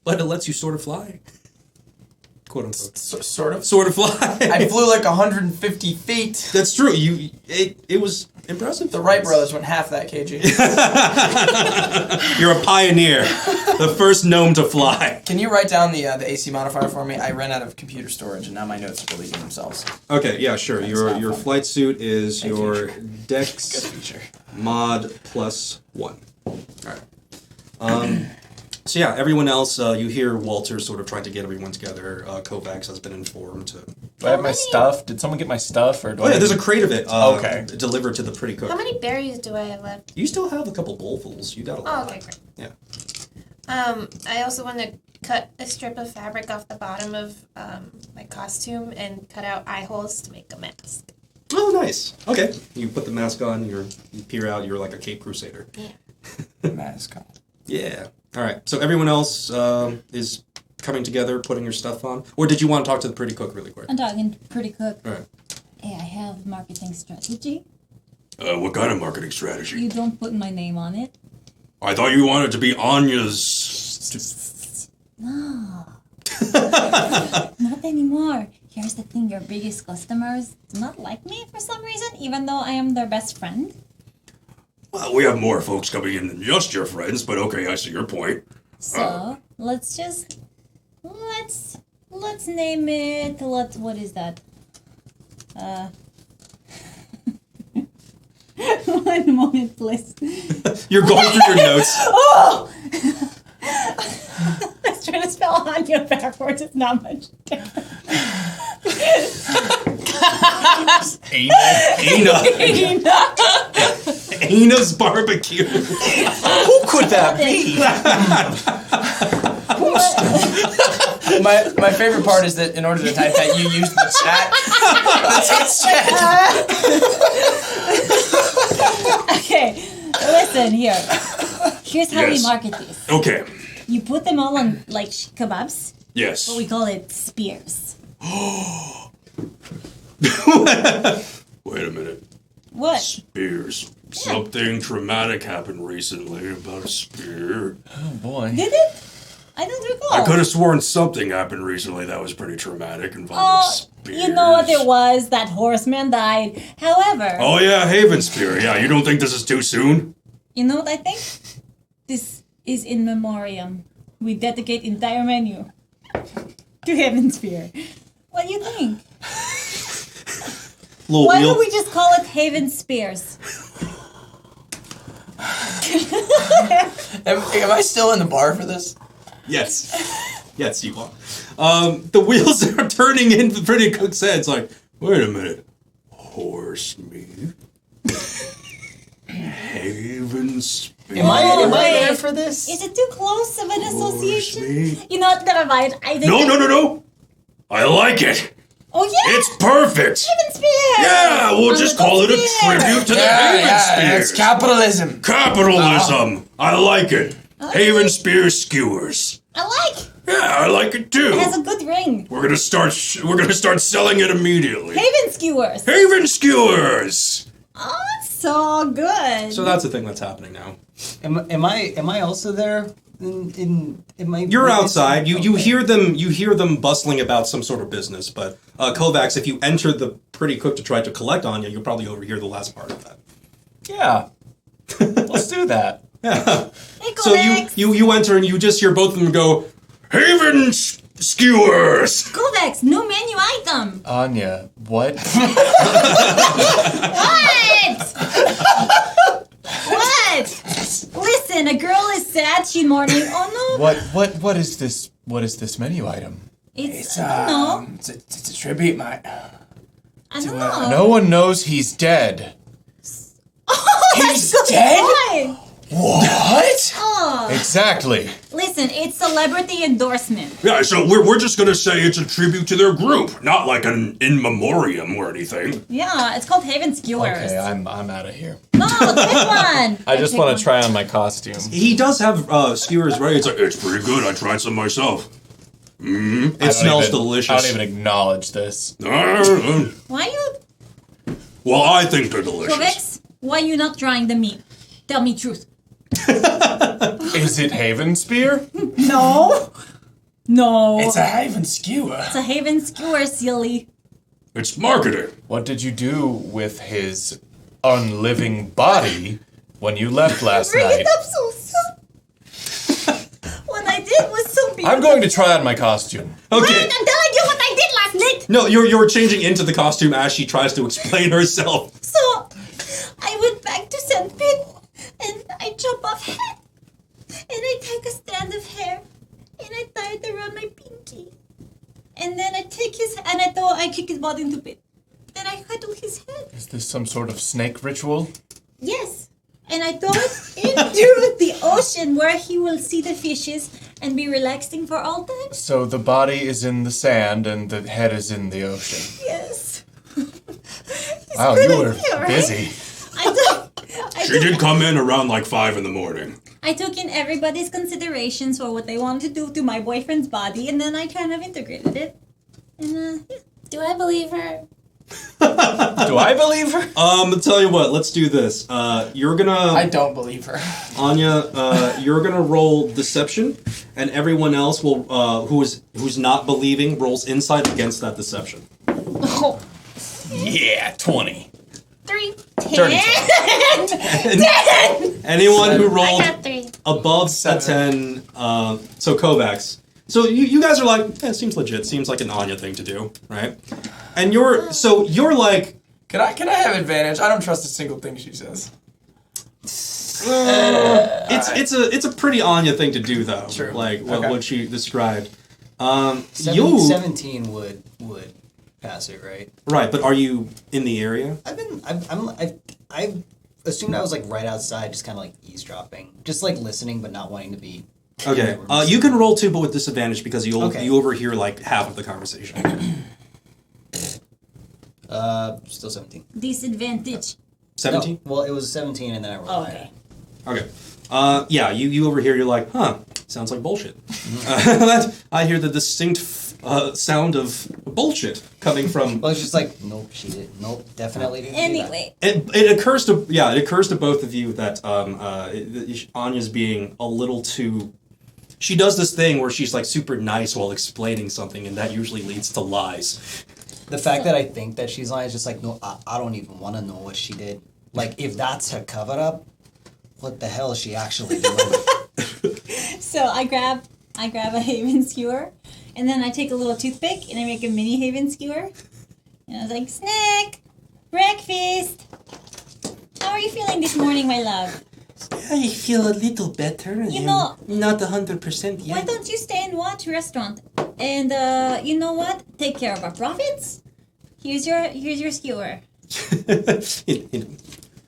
but it lets you sort of fly, quote unquote. Sort of. Sort of fly. I flew like 150 feet. That's true. It was impressive. The Wright brothers went half that kg. You're a pioneer, the first gnome to fly. Can you write down the AC modifier for me? I ran out of computer storage, and now my notes are deleting themselves. Okay, yeah, sure. Your flight suit is your dex mod +1. All right. So yeah, everyone else, you hear Walter sort of trying to get everyone together. Kovacs has been informed to. Do I have my stuff? Did someone get my stuff? Or do Yeah, there's a crate of it. Okay. Delivered to the pretty cook. How many berries do I have left? You still have a couple bowlfuls. You got a lot. Oh, okay, great. Yeah. I also want to cut a strip of fabric off the bottom of my costume and cut out eye holes to make a mask. Oh, nice. Okay. You put the mask on. You peer out. You're like a Cape Crusader. Yeah. Mask on. Yeah. All right. So everyone else is coming together, putting your stuff on. Or did you want to talk to the pretty cook really quick? I'm talking to pretty cook. All right. Hey, I have marketing strategy. What kind of marketing strategy? You don't put my name on it. I thought you wanted to be Anya's. No. Not anymore. Here's the thing, your biggest customers do not like me for some reason, even though I am their best friend. Well, we have more folks coming in than just your friends, but okay, I see your point. So, let's name it, what is that? One moment, please. You're going through your notes. Oh! I was trying to spell Anya backwards, it's not much different. Ana's barbecue. Who could that be? My favorite part is that in order to type that, you used the chat. Okay, listen here. Here's how we market these. Okay. You put them all on, like, kebabs, Yes. but we call it spears. Wait a minute. What? Spears. Something traumatic happened recently about a spear. Oh boy. Did it? I don't recall. I could have sworn something happened recently that was pretty traumatic involving spears. You know what it was? That horseman died. However... Oh yeah, Haven Spear. Yeah, you don't think this is too soon? You know what I think? This is in memoriam. We dedicate entire menu to Heaven's Spear. What do you think? Why don't we just call it Haven Spears? Am I still in the bar for this? Yes. Yes, you are. The wheels are turning in the pretty cook's head. It's like, Wait a minute. Horse meat? Haven Spear? Am I wait. there for this? Is it too close of an association? meat? You know what? Never mind. I think No. I like it. Oh yeah. It's perfect. Haven Spear. Yeah, we'll just call it a Spear. tribute to the Haven Spears. It's capitalism. Capitalism. I like it. Haven Spear Skewers. I like. Yeah, I like it too. It has a good ring. We're gonna start selling it immediately. Haven skewers. Haven Skewers. Oh, it's so good. So that's the thing that's happening now. Am I also there? In my You're outside. You hear them bustling about some sort of business. But Kovacs, if you enter the pretty cook to try to collect on you, you'll probably overhear the last part of that. Yeah. Let's do that. Yeah. Hey, So Kovacs. you enter and you just hear both of them go, Haven Skewers. Kovacs, new menu item. Anya, what? What? Listen, a girl is sad. She's mourning. Oh no. What is this? What is this menu item? It's I don't know. It's a tribute, mate. I don't know. No one knows he's dead. He's dead? Why? What? Oh. Exactly. Listen, it's celebrity endorsement. Yeah, so we're just gonna say it's a tribute to their group, not like an in memoriam or anything. Yeah, it's called Haven Skewers. Okay, I'm out of here. No, take one. I just want to try on my costume. he does have skewers, right? It's pretty good. I tried some myself. It smells delicious. I don't even acknowledge this. Why you, Well, I think they're delicious. Kovacs? Why you not trying the meat? Tell me truth. Is it Haven Spear? No. No. It's a Haven Skewer. It's a Haven Skewer, silly. It's marketing. What did you do with his unliving body when you left last Bring night? it up so soon. What I did was so beautiful. I'm going to try on my costume. Wait, Okay. I'm telling you what I did last night. No, you're changing into the costume as she tries to explain herself. So, I went back to St. Pete, and I chop off head, and I take a strand of hair, and I tie it around my pinky, and then I take his, and I kick his body into pit. Then I cuddle his head. Is this some sort of snake ritual? Yes, and I throw it into the ocean where he will see the fishes and be relaxing for all time. So the body is in the sand and the head is in the ocean. Yes. Wow, good you were idea, right? busy. She did come in around like 5 in the morning. I took in everybody's considerations for what they wanted to do to my boyfriend's body, and then I kind of integrated it. And yeah. Do I believe her? Do I believe her? Tell you what, let's do this. You're gonna I don't believe her. Anya, you're gonna roll deception, and everyone else will who's not believing rolls insight against that deception. Oh. Yeah, 20. 3, 30. 10. Anyone who I rolled got 3. above a 10, so Kovacs. So you guys are like, yeah, it seems legit. Seems like an Anya thing to do, right? And you're like, Can I have advantage? I don't trust a single thing she says. it's a pretty Anya thing to do though. True. Like Okay. what she described. 17 would pass it, right? Right, but are you in the area? I assumed I was like right outside, just kind of like eavesdropping, just like listening, but not wanting to be. Okay. You can roll 2, but with disadvantage because you Okay. you overhear like half of the conversation. Still 17. Disadvantage. 17. No, well, it was 17, and then I rolled higher. Okay. Yeah, you overhear. You're like, huh? Sounds like bullshit. I hear the distinct sound of bullshit coming from. Well, it's just like, nope, she did. Nope, definitely didn't. Anyway. It occurs to both of you that Anya's being a little too. She does this thing where she's like super nice while explaining something, and that usually leads to lies. The fact that I think that she's lying is just like, no, I don't even want to know what she did. Like, if that's her cover up, what the hell is she actually doing? So I grab a Haven skewer, and then I take a little toothpick and I make a mini Haven skewer. And I was like, snack, breakfast. How are you feeling this morning, my love? I feel a little better. You know, not 100% yet. why don't you stay and watch restaurant? And you know what? Take care of our profits. Here's your skewer. it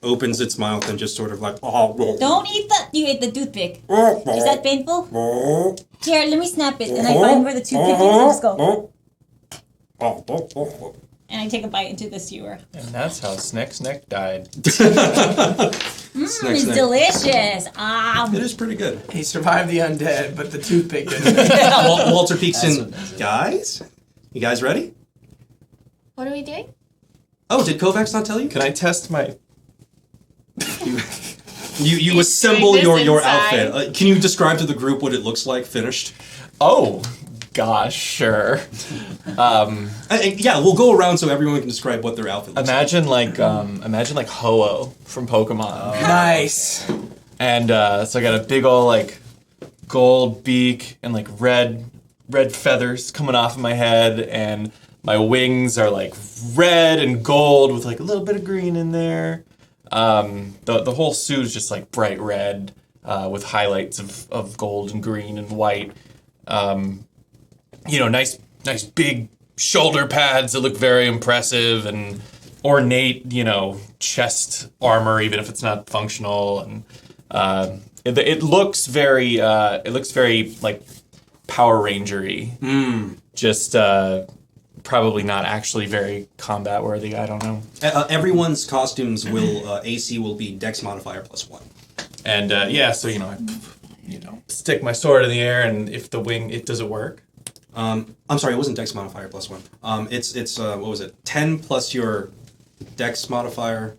opens its mouth and just sort of like, Don't eat that. You ate the toothpick. Is that painful? Here, let me snap it. And I find where the toothpick is. Let's go. And I take a bite into the skewer. And that's how Sneck died. It's delicious. It is pretty good. He survived the undead, but the toothpick didn't. Walter peeks in. Guys? You guys ready? What are we doing? Oh, did Kovacs not tell you? Can I test my... You assemble this your inside. outfit. Can you describe to the group what it looks like finished? Oh, gosh, sure. Yeah, we'll go around so everyone can describe what their outfit looks Imagine like Ho-Oh from Pokemon. Nice. And so I got a big ol' like gold beak and like red feathers coming off of my head, and my wings are like red and gold with like a little bit of green in there. The whole suit is just like bright red with highlights of gold and green and white. Nice big shoulder pads that look very impressive, and ornate, chest armor, even if it's not functional. And it looks very like Power Ranger-y. Just probably not actually very combat worthy. I don't know. Everyone's costumes will AC will be Dex modifier +1. And I stick my sword in the air, and if the wing, does it work? I'm sorry, it wasn't Dex modifier +1. It's what was it? 10 plus your Dex modifier.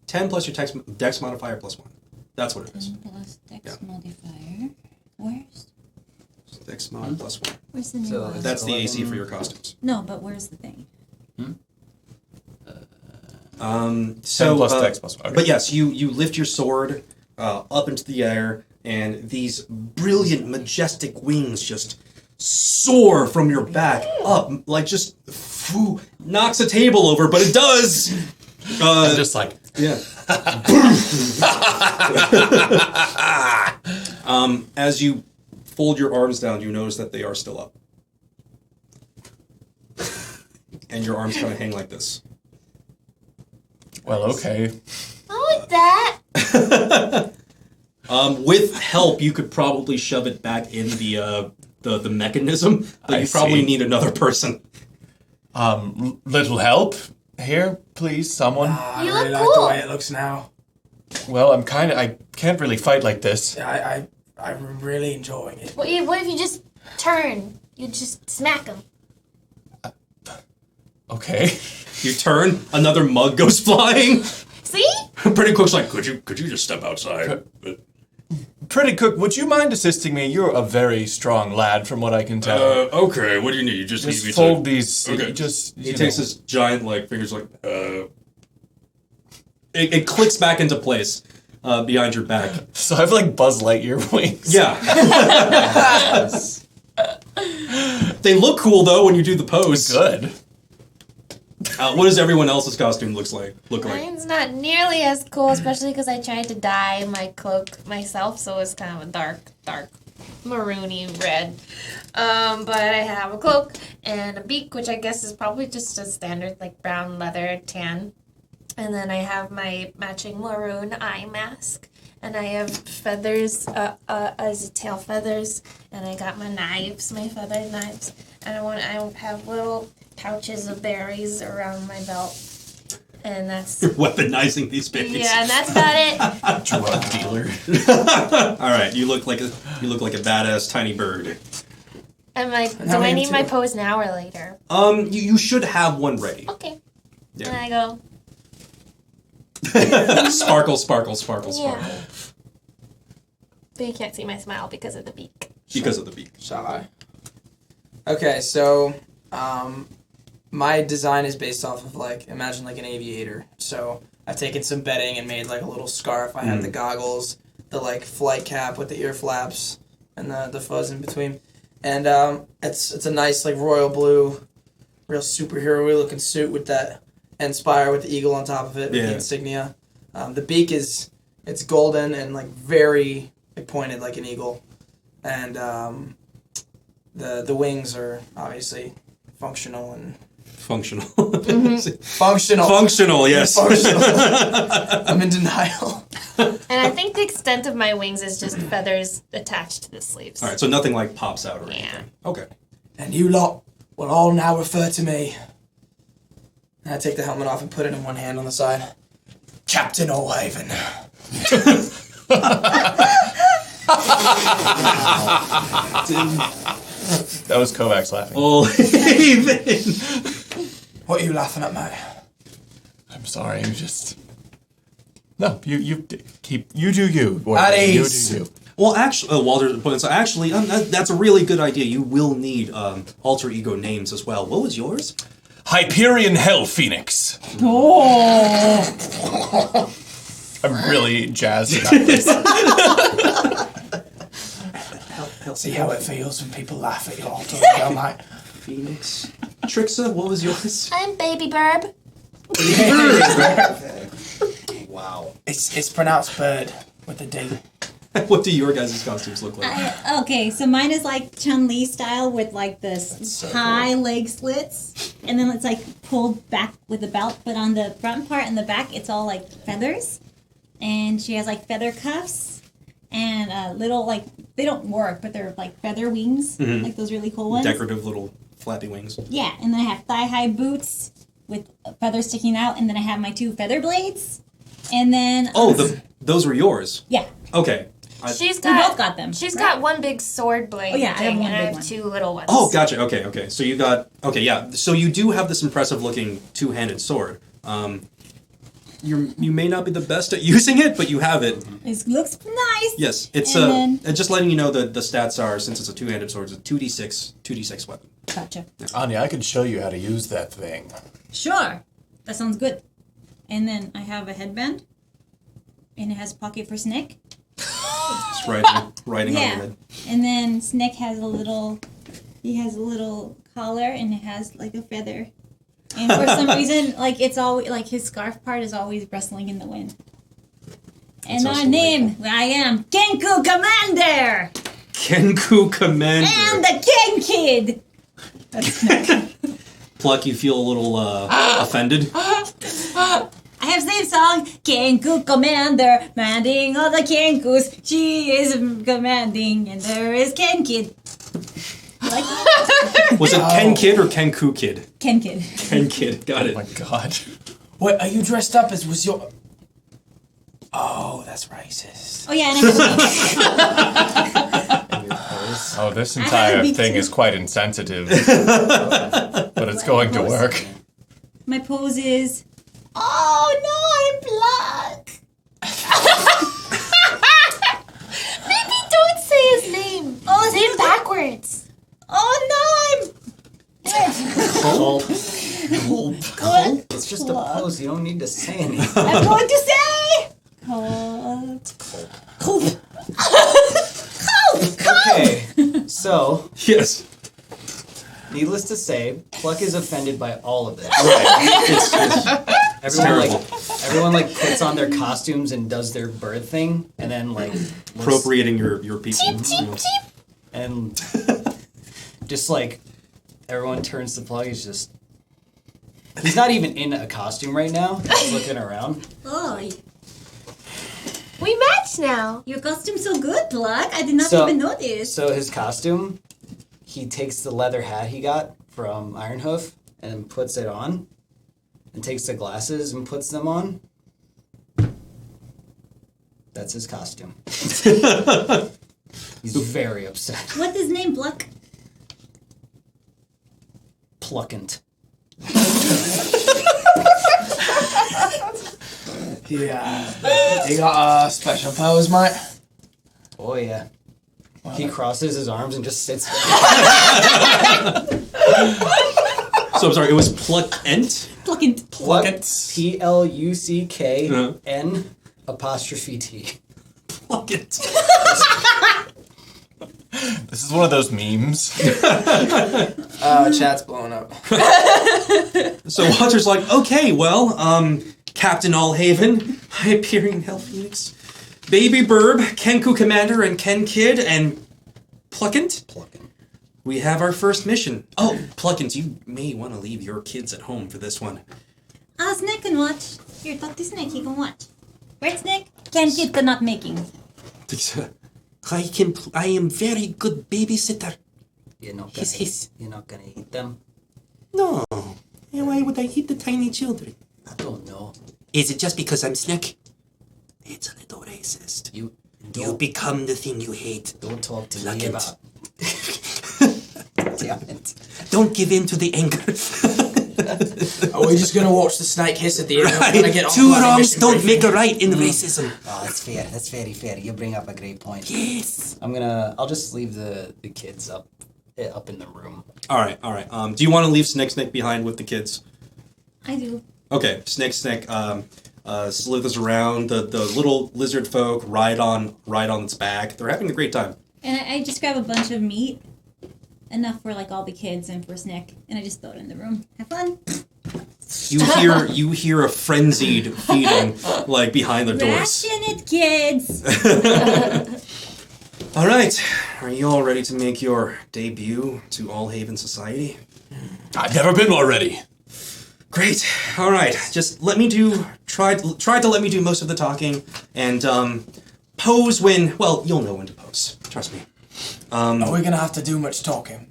10 plus your Dex modifier +1. That's what it is. 10 plus Dex modifier. Where's? Dex mod +1. Where's the name? So of it? That's the AC for your costumes. No, but where's the thing? So 10 plus Dex +1. Okay. But yes, you lift your sword up into the air, and these brilliant, majestic wings just soar from your back up, like just knocks a table over, but it does. I'm just like, Yeah. As you fold your arms down, you notice that they are still up, and your arms kind of hang like this. well, okay. I like that. With help, you could probably shove it back in the mechanism, but you probably need another person. Little help here, please, someone. I You really look like cool. the way it looks now. Well, I can't really fight like this. I'm really enjoying it. What if you just turn? You just smack him. Okay. You turn, another mug goes flying. See? Pretty Cook's like, could you just step outside? Pretty Cook, would you mind assisting me? You're a very strong lad, from what I can tell. Okay, what do you need? You just need Just me fold to... these. Okay. He takes his giant fingers it clicks back into place behind your back. So I have like Buzz Lightyear wings. Yeah. They look cool though when you do the pose. Good. What does everyone else's costume look like? Mine's not nearly as cool, especially because I tried to dye my cloak myself, so it's kind of a dark maroony red. But I have a cloak and a beak, which I guess is probably just a standard like brown leather tan. And then I have my matching maroon eye mask. And I have feathers as tail feathers. And I got my knives, my feathered knives. And I have little pouches of berries around my belt. And that's... You're weaponizing these babies. Yeah, and that's about it. Drug dealer. All right, you look like a badass tiny bird. I'm like, do Now I I need am my too. pose now or later? You should have one ready. Okay. Yeah. And I go, Sparkle, sparkle, sparkle, sparkle. yeah. But you can't see my smile because of the beak. Because of the beak. Shall I? Okay, so my design is based off of imagine an aviator. So I've taken some bedding and made a little scarf. I have the goggles, the flight cap with the ear flaps, and the fuzz in between. And it's a nice royal blue, real superhero-y looking suit with that end spire with the eagle on top of it with the insignia. The beak it's golden and very pointed like an eagle, and the wings are obviously functional and Functional. functional. Yes. Functional. I'm in denial. And I think the extent of my wings is just feathers attached to the sleeves. All right, so nothing pops out or anything. Yeah. Okay. And you lot will all now refer to me. And I take the helmet off and put it in one hand on the side. Captain Allhaven. That was Kovacs laughing. Oh, Haven. What are you laughing at, mate? I'm sorry, you just... No, you do you. At You ease. do you. Well, actually, Walter points out, actually, that's a really good idea. You will need alter ego names as well. What was yours? Hyperion Hell Phoenix. Oh. I'm really jazzed about this. See how it feels when people laugh at your alter ego, mate. Phoenix. Trixa, what was yours? I'm Baby Burb. Wow. It's pronounced bird with a D. What do your guys' costumes look like? Okay, so mine is like Chun-Li style with like this high leg slits, and then it's like pulled back with the belt, but on the front part and the back, it's all like feathers. And she has like feather cuffs and little, like, they don't work, but they're like feather wings, like those really cool ones. Decorative little flappy wings. Yeah, and then I have thigh-high boots with feathers sticking out, and then I have my 2 feather blades, and then... Those were yours? Yeah. Okay. She's We both got them. She's right? got one big sword blade. Oh, yeah, I have thing, one and big I have one. 2 little ones. Oh, gotcha. Okay. So you got... Okay, yeah. So you do have this impressive-looking two-handed sword. You may not be the best at using it, but you have it. It looks nice. Yes, it's And just letting you know that the stats are, since it's a two-handed sword, it's a 2d6 weapon. Gotcha. Anya, I can show you how to use that thing. Sure. That sounds good. And then I have a headband, and it has a pocket for Snick. It's riding on Yeah. your head. And then Snick has a little collar, and it has like a feather. And for some reason, like it's always like his scarf part is always rustling in the wind. And sounds our name, I am Kenku Commander, Kenku Commander. and the Ken Kid. That's Snick. Pluck, you feel a little offended. I have same song, Kenku Commander, commanding all the Kenkus. She is commanding, and there is Ken Kid. Like Was it Ken Kid or Kenku Kid? Ken Kid. Ken Kid, got Oh it. my god. Wait, are you dressed up as was your... Oh, that's racist. Oh yeah, and I have Oh, this I have entire a big thing too. is quite insensitive. But it's going to work. my pose is. Oh no, I'm black. Maybe don't say his name. Oh, Say it backwards. Oh no, I'm. What? It's just a pose. You don't need to say anything. I'm going to say. Cold. Okay. So, Yes. needless to say, Pluck is offended by all of this. Right. Everyone like puts on their costumes and does their bird thing, and then like Appropriating your people. and just like everyone turns to Plug. He's not even in a costume right now. He's looking around. Oh, We match now. your costume's so good, Pluck. I did not So- even notice. So his costume, he takes the leather hat he got from Ironhoof and puts it on, and takes the glasses and puts them on. That's his costume. He's very upset. What's his name, Pluck? Pluckant. Yeah. You got a special pose, mate? Oh yeah. He crosses his arms and just sits there. So I'm sorry, it was Pluckent? Pluckant. Pluckant. Pluckn''T. Pluckent. This is one of those memes. Chat's blowing up. So Walter's like, okay, well, Captain Allhaven, Hyperion Hell Phoenix, Baby Burb, Kenku Commander, and Ken Kid, and Pluckant. We have our first mission. Oh, Pluckant, you may want to leave your kids at home for this one. Snake can watch. Here, talk to Snake. He can watch. Right, Snake? Ken Kid cannot making. I am very good babysitter. You're not Hiss, gonna. hiss. You're not gonna eat them. No. Why would I eat the tiny children? I don't know. Is it just because I'm Snick? It's a little racist. You You become the thing you hate. don't talk to Pluck me it. about. Damn it. Don't give in to the anger. Are we just gonna watch the snake hiss at the end? I'm gonna get on Two bloody wrongs mission don't briefing. make a right in racism. Oh, that's fair. That's very fair. You bring up a great point. Yes. I'll just leave the kids up in the room. All right. Do you want to leave Snick behind with the kids? I do. Okay, Snick slithers around. The little lizard folk ride on its back. They're having a great time. And I just grab a bunch of meat, enough for like all the kids and for Snick, and I just throw it in the room. Have fun. You hear a frenzied feeding like behind the doors. Ration it, kids. All right, are you all ready to make your debut to All Haven Society? I've never been more ready. Great. All right, just try to let me do most of the talking and pose when. Well, you'll know when to pose. Trust me. Are we gonna have to do much talking?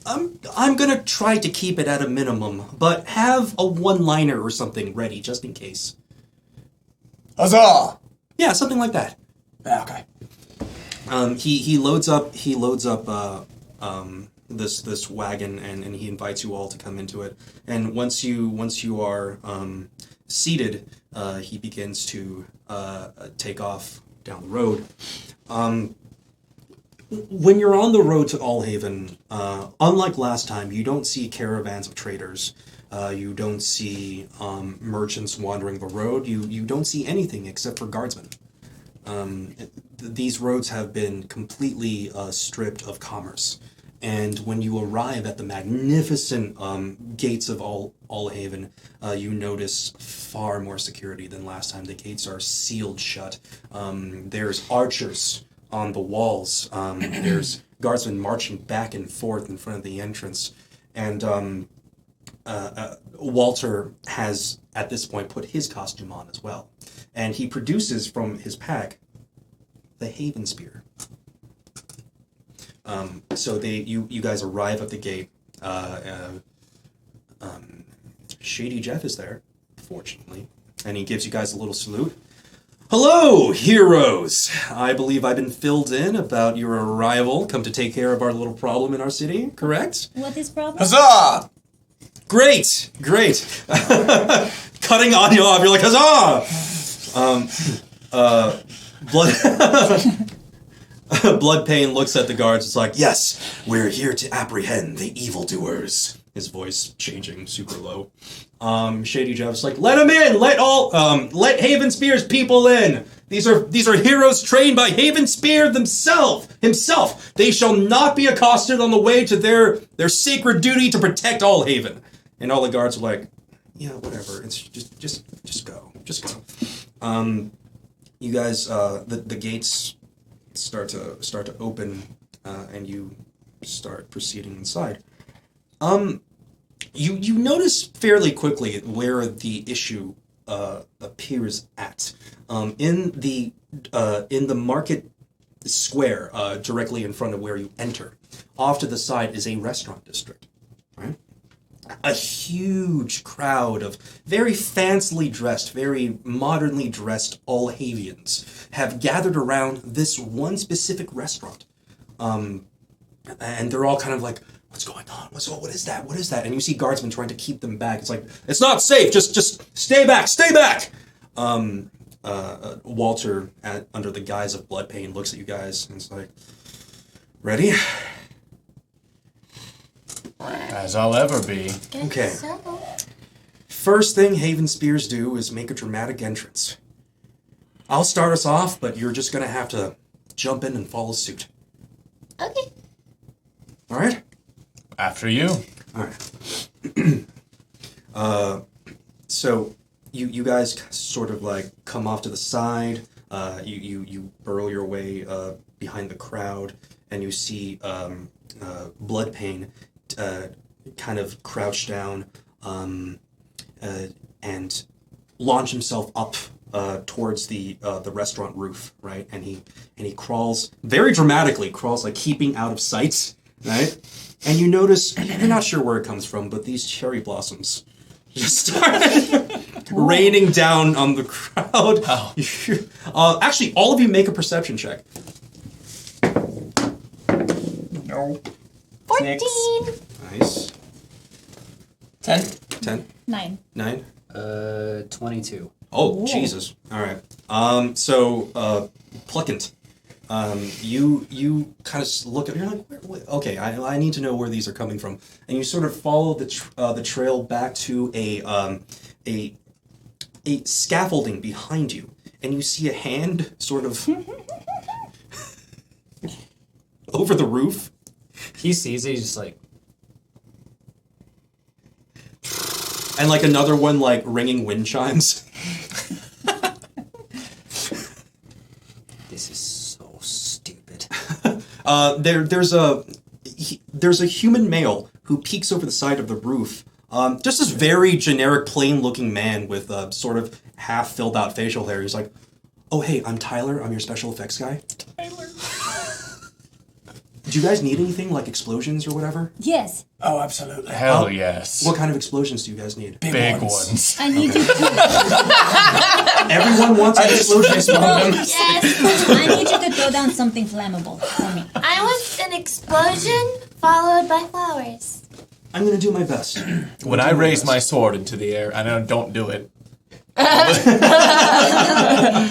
I'm gonna try to keep it at a minimum, but have a one-liner or something ready just in case. Huzzah! Yeah, something like that. Yeah, okay. He loads up this wagon and he invites you all to come into it. And once you are seated, he begins to take off down the road. When you're on the road to Allhaven, unlike last time, you don't see caravans of traders. You don't see merchants wandering the road. You don't see anything except for guardsmen. These roads have been completely stripped of commerce. And when you arrive at the magnificent gates of Allhaven, you notice far more security than last time. The gates are sealed shut. There's archers on the walls. There's guardsmen marching back and forth in front of the entrance. And Walter has, at this point, put his costume on as well. And he produces from his pack the Haven Spear. So you guys arrive at the gate. Shady Jeff is there, fortunately, and he gives you guys a little salute. Hello, heroes! I believe I've been filled in about your arrival. Come to take care of our little problem in our city, correct? What is problem? Huzzah! Great! Cutting on you off, you're like, huzzah! Blood Pain looks at the guards. It's like, yes, we're here to apprehend the evildoers. His voice changing super low. Shady Jeff's like, let him in. Let Haven Spear's people in. These are heroes trained by Haven Spear himself. They shall not be accosted on the way to their sacred duty to protect all Haven. And all the guards are like, yeah, whatever. It's just go. You guys, the gates start to open, and you start proceeding inside. You notice fairly quickly where the issue appears at. In the market square, directly in front of where you enter, off to the side is a restaurant district, right? A huge crowd of very fancily dressed, very modernly dressed Allhavians have gathered around this one specific restaurant. And they're all kind of like, what's going on? What is that? What is that? And you see guardsmen trying to keep them back. It's like, it's not safe. Just stay back. Walter, under the guise of Blood Pain, looks at you guys and is like, ready? As I'll ever be. Okay. First thing Haven Spears do is make a dramatic entrance. I'll start us off, but you're just gonna have to jump in and follow suit. Okay. All right? After you. All right. So you guys sort of like come off to the side. You burrow your way behind the crowd, and you see Blood Pain kind of crouch down and launch himself up towards the restaurant roof, right? And he crawls very dramatically, like keeping out of sight right? And you notice, you're not sure where it comes from, but these cherry blossoms just start raining down on the crowd. Actually, all of you make a perception check. No. 14. Nice. 10. 10? 9. 9? 22. Oh, Jesus. All right. Pluckant. You kind of look at. You're like, okay. I need to know where these are coming from, and you sort of follow the trail back to a scaffolding behind you, and you see a hand sort of over the roof. He sees it, he's just like... And like another one, like ringing wind chimes. This is so stupid. There's a human male who peeks over the side of the roof. Just this very generic, plain-looking man with sort of half-filled-out facial hair. He's like, "Oh, hey, I'm Tyler. I'm your special effects guy." Tyler. Do you guys need anything, like explosions or whatever? Yes. Oh, absolutely. Hell yes. What kind of explosions do you guys need? Big ones. I need you to... Everyone wants an explosion. Yes. I need you to throw down something flammable for me. I want an explosion followed by flowers. I'm gonna do my best. When I raise my sword into the air, I don't do it.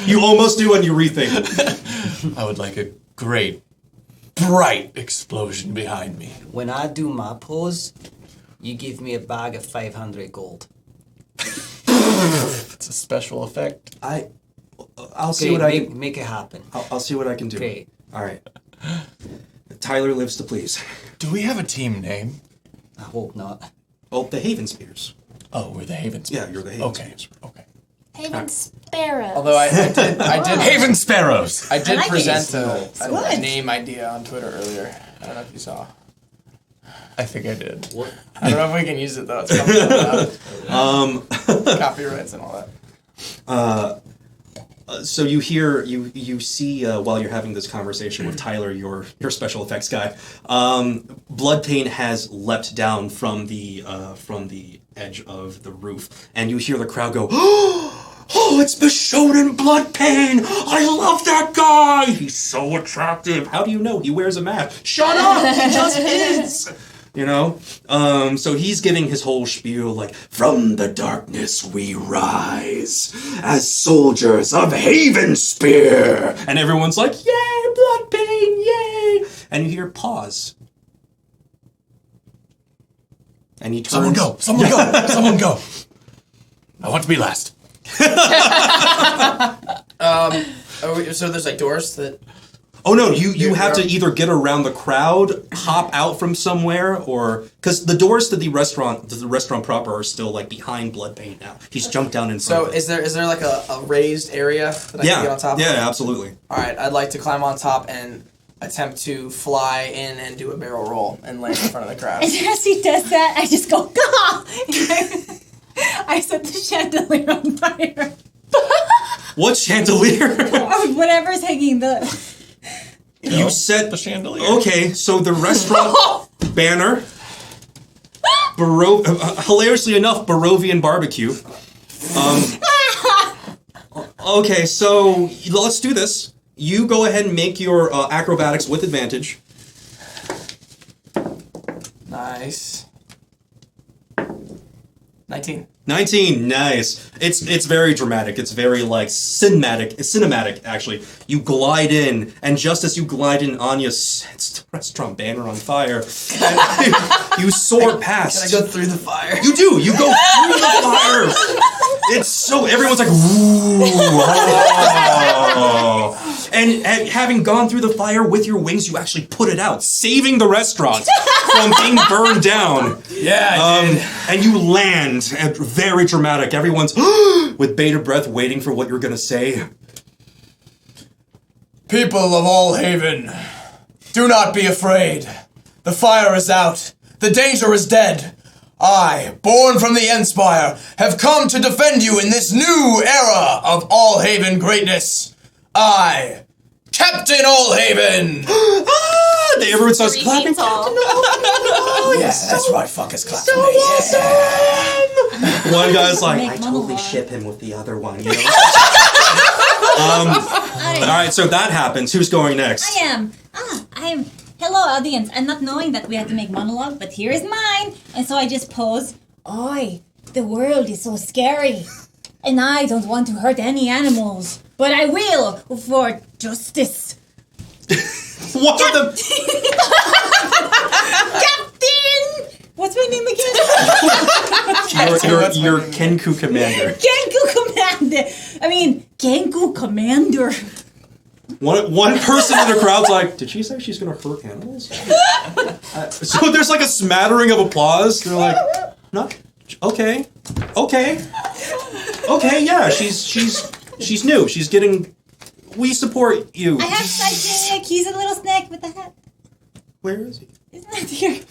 You almost do and you rethink. I would like a great, bright explosion behind me. When I do my pose, you give me a bag of 500 gold. It's a special effect. I'll see what I can... Make it happen. I'll see what I can do. Great. All right. Tyler lives to please. Do we have a team name? I hope not. Oh, the Haven Spears. Oh, we're the Haven Spears. Yeah, you're the Haven Okay. Spears. Okay. Haven Sparrows. Although I did Haven Sparrows. I did like present it. a Good. name idea on Twitter earlier. I don't know if you saw. I think I did. I don't know if we can use it though. It's coming copyrights and all that. So you hear, you see while you're having this conversation with Tyler, your special effects guy, blood pain has leapt down from the edge of the roof, and you hear the crowd go, "Oh, it's Bishonen Blood Pain! I love that guy! He's so attractive! How do you know? He wears a mask. Shut up! He just is!" You know? So he's giving his whole spiel like, "From the darkness we rise as soldiers of Haven Spear!" And everyone's like, "Yay, blood pain, yay!" And you hear pause. And he turns... Someone go! Someone go! Someone go! I want to be last. So there's like doors that... Oh no, you have to either get around the crowd, hop out from somewhere, or because the doors to the restaurant proper are still like behind Blood Pain now. He's jumped down in front. So is there like a raised area that I can get on top of? Yeah, absolutely. All right, I'd like to climb on top and attempt to fly in and do a barrel roll and land in front of the crowd. And as he does that, I just go, "Gah!" I set the chandelier on fire. What chandelier? Or whatever's hanging the... You set the chandelier. Okay, so the restaurant banner, hilariously enough, Barovian barbecue. Okay, so let's do this. You go ahead and make your acrobatics with advantage. Nice. 19. 19, nice. It's very dramatic. It's very like cinematic actually. You glide in, and just as you glide in, Anya sets the restaurant banner on fire. And you soar past. Can I go through the fire? You do. You go through the fire. It's so everyone's like, "Ooh!" Oh. And having gone through the fire with your wings, you actually put it out, saving the restaurant from being burned down. Yeah, I did. And you land, and very dramatic. Everyone's with bated breath, waiting for what you're gonna say. People of All Haven, do not be afraid. The fire is out. The danger is dead. I, born from the Enspire, have come to defend you in this new era of All Haven greatness. I, Captain All Haven. Everyone starts 3 clapping. feet tall. Oh, yeah, that's right, fuckers. Clap for me. Yeah. One guy's like, Make I totally monologue. ship him with the other one, you know? Alright, so that happens. Who's going next? I am. Hello, audience. And not knowing that we had to make monologue, but here is mine. And so I just pose. Oi, the world is so scary. And I don't want to hurt any animals. But I will for justice. What the? Captain! What's my name again? Your Kenku commander. Genku Commander. Genku Commander. One person in the crowd's like, did she say she's gonna hurt animals? So there's like a smattering of applause. They're like, not okay, yeah. She's new. She's getting. We support you. I have Sidekick. He's a little snake with a hat. Where is he? Isn't that here?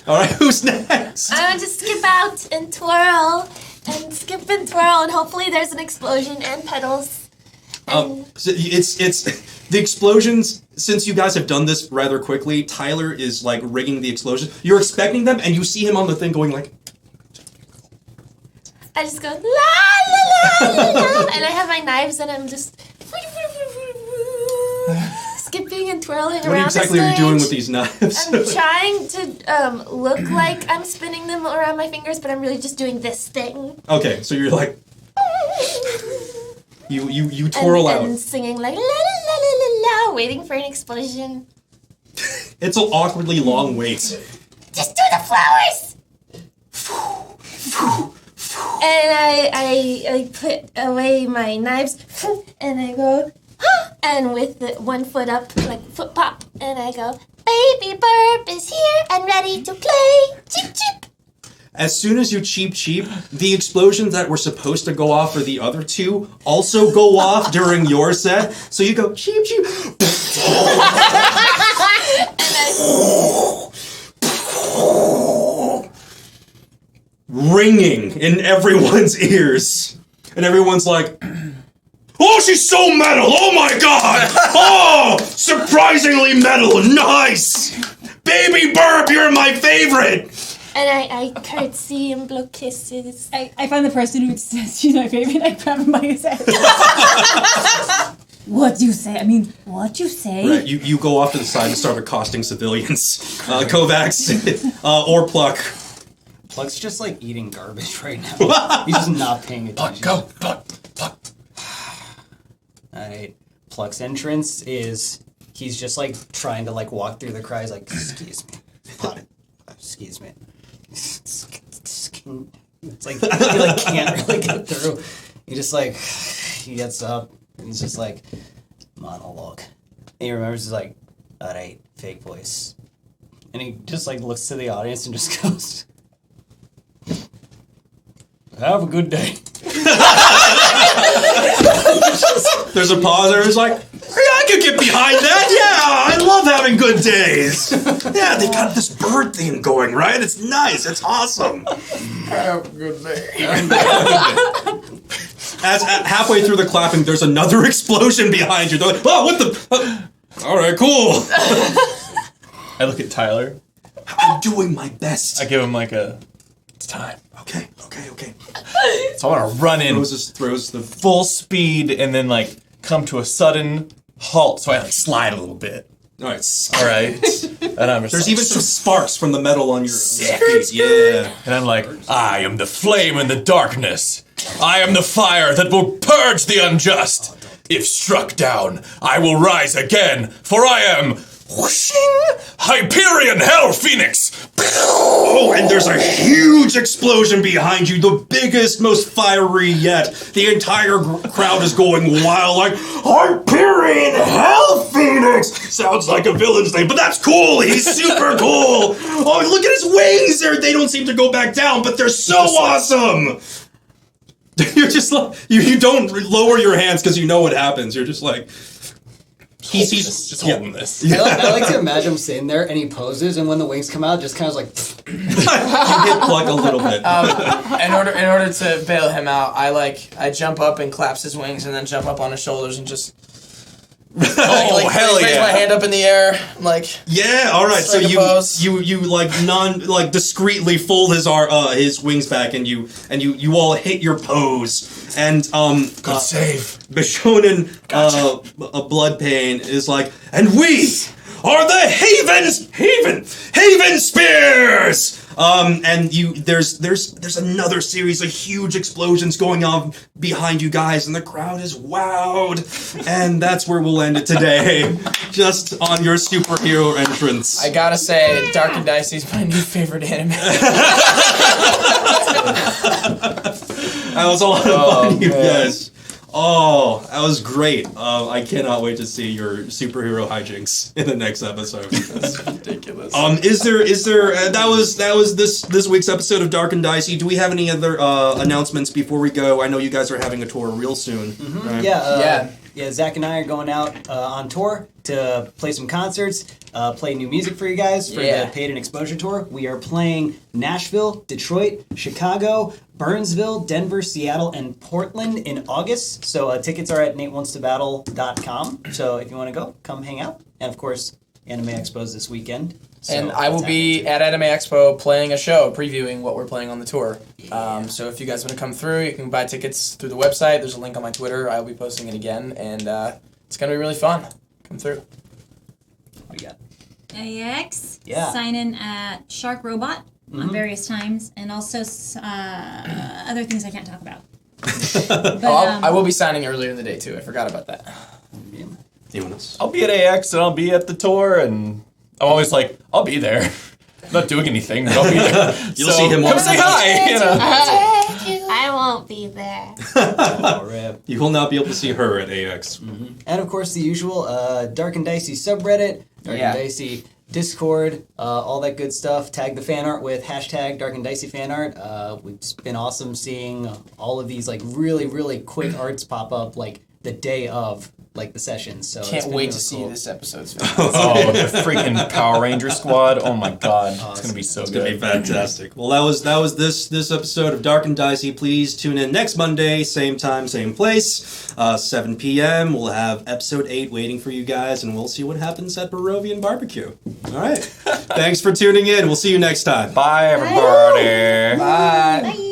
All right, who's next? I want to skip out and twirl and skip and twirl, and hopefully there's an explosion and petals. So it's the explosions. Since you guys have done this rather quickly, Tyler is like rigging the explosion. You're expecting them, and you see him on the thing going like. I just go la la la la la, and I have my knives, and I'm just skipping and twirling around. What exactly the are you doing with stage. these knives? I'm trying to look like I'm spinning them around my fingers, but I'm really just doing this thing. Okay, so you're like you twirl out. And singing like la la la la la la, waiting for an explosion. It's an awkwardly long wait. Just do the flowers. And I put away my knives, and I go, and with the one foot up, like foot pop, and I go, baby burp is here and ready to play. Cheep cheep. As soon as you cheep, the explosions that were supposed to go off for the other two also go off during your set. So you go cheep. Ringing in everyone's ears. And everyone's like, oh, she's so metal! Oh my god! Oh, surprisingly metal! Nice! Baby Burp, you're my favorite! And I curtsy and blow kisses. I find the person who says she's my favorite. I grab him by his head. What do you say? What you say? Right, you go off to the side and start accosting civilians. Kovacs or Pluck. Pluck's just like eating garbage right now. He's just not paying attention. Pluck. Alright. Pluck's entrance is he's just like trying to like walk through the crowd. He's like, excuse me. Excuse me. It's like he like can't really get through. He just like he gets up and he's just like monologue. And he remembers he's like, alright, fake voice. And he just like looks to the audience and just goes, have a good day. There's a pause there. It's like, yeah, I could get behind that. Yeah, I love having good days. Yeah, they got this bird theme going, right? It's nice. It's awesome. Have a good day. As halfway through the clapping, there's another explosion behind you. They're like, oh, what the? All right, cool. I look at Tyler. I'm doing my best. I give him like it's time. Okay. So I want to run in Throws the full speed and then like come to a sudden halt. So I like slide a little bit. All right. All right. And I'm just There's like, even some sparks from the metal on your Sick. feet. Yeah. And I'm like, I am the flame in the darkness. I am the fire that will purge the unjust. If struck down, I will rise again, for I am whooshing Hyperion Hell Phoenix. Oh, and there's a huge explosion behind you, the biggest, most fiery yet. The entire crowd is going wild, like, Hyperion Hell Phoenix! Sounds like a villain's name, but that's cool! He's super cool! Oh, look at his wings! They don't seem to go back down, but they're so awesome! You're just like, you don't lower your hands because you know what happens. You're just like, he's just holding this. I like to imagine him sitting there and he poses, and when the wings come out, just kind of like. You hit Pluck a little bit. In order to bail him out, I jump up and claps his wings, and then jump up on his shoulders and just. Oh, hell raise my hand up in the air. I'm like, Yeah, all right. So Strike a you pose. you like discreetly fold his wings back, and you all hit your pose, and Good save. Bishonen a blood pain is like, and we are the Haven Spears. And there's another series of huge explosions going on behind you guys, and the crowd is wowed, and that's where we'll end it today, just on your superhero entrance. I gotta say, Dark and Dicey is my new favorite anime. That was a lot of fun, you guys. Oh, that was great. I cannot wait to see your superhero hijinks in the next episode. That's ridiculous. Is there that was this week's episode of Dark and Dicey. Do we have any other announcements before we go? I know you guys are having a tour real soon. Right? Yeah, Zach and I are going out on tour to play some concerts, play new music for you guys for the Paid and Exposure Tour. We are playing Nashville, Detroit, Chicago, Burnsville, Denver, Seattle, and Portland in August. So tickets are at natewantstobattle.com. So if you want to go, come hang out. And of course, Anime Expo's this weekend. So And I will be at Anime Expo playing a show, previewing what we're playing on the tour. So if you guys want to come through, you can buy tickets through the website. There's a link on my Twitter. I'll be posting it again, and it's going to be really fun. Come through. What do you got? AX. Yeah. Sign in at Shark Robot on various times, and also other things I can't talk about. But, I will be signing earlier in the day, too. I forgot about that. Anyone else? I'll be at AX and I'll be at the tour, and I'm always like, I'll be there. I'm not doing anything, but I'll be there. You'll see him Come on say the- hi. You know. I won't be there. Oh, rip. You will not be able to see her at AX. And of course, the usual Dark and Dicey subreddit, Dark and Dicey Discord, all that good stuff. Tag the fan art with hashtag Dark and Dicey fan art. It's been awesome seeing all of these like really, really quick arts pop up like the day of like the sessions. So Can't it's been wait really to see cool. this episode's Oh, the freaking Power Ranger squad. Oh my god. It's going to be so It's gonna be good. fantastic. Well, that was this episode of Dark and Dicey. Please tune in next Monday, same time, same place, 7 p.m. We'll have episode 8 waiting for you guys, and we'll see what happens at Barovian Barbecue. All right. Thanks for tuning in. We'll see you next time. Bye, everybody. Bye. Bye.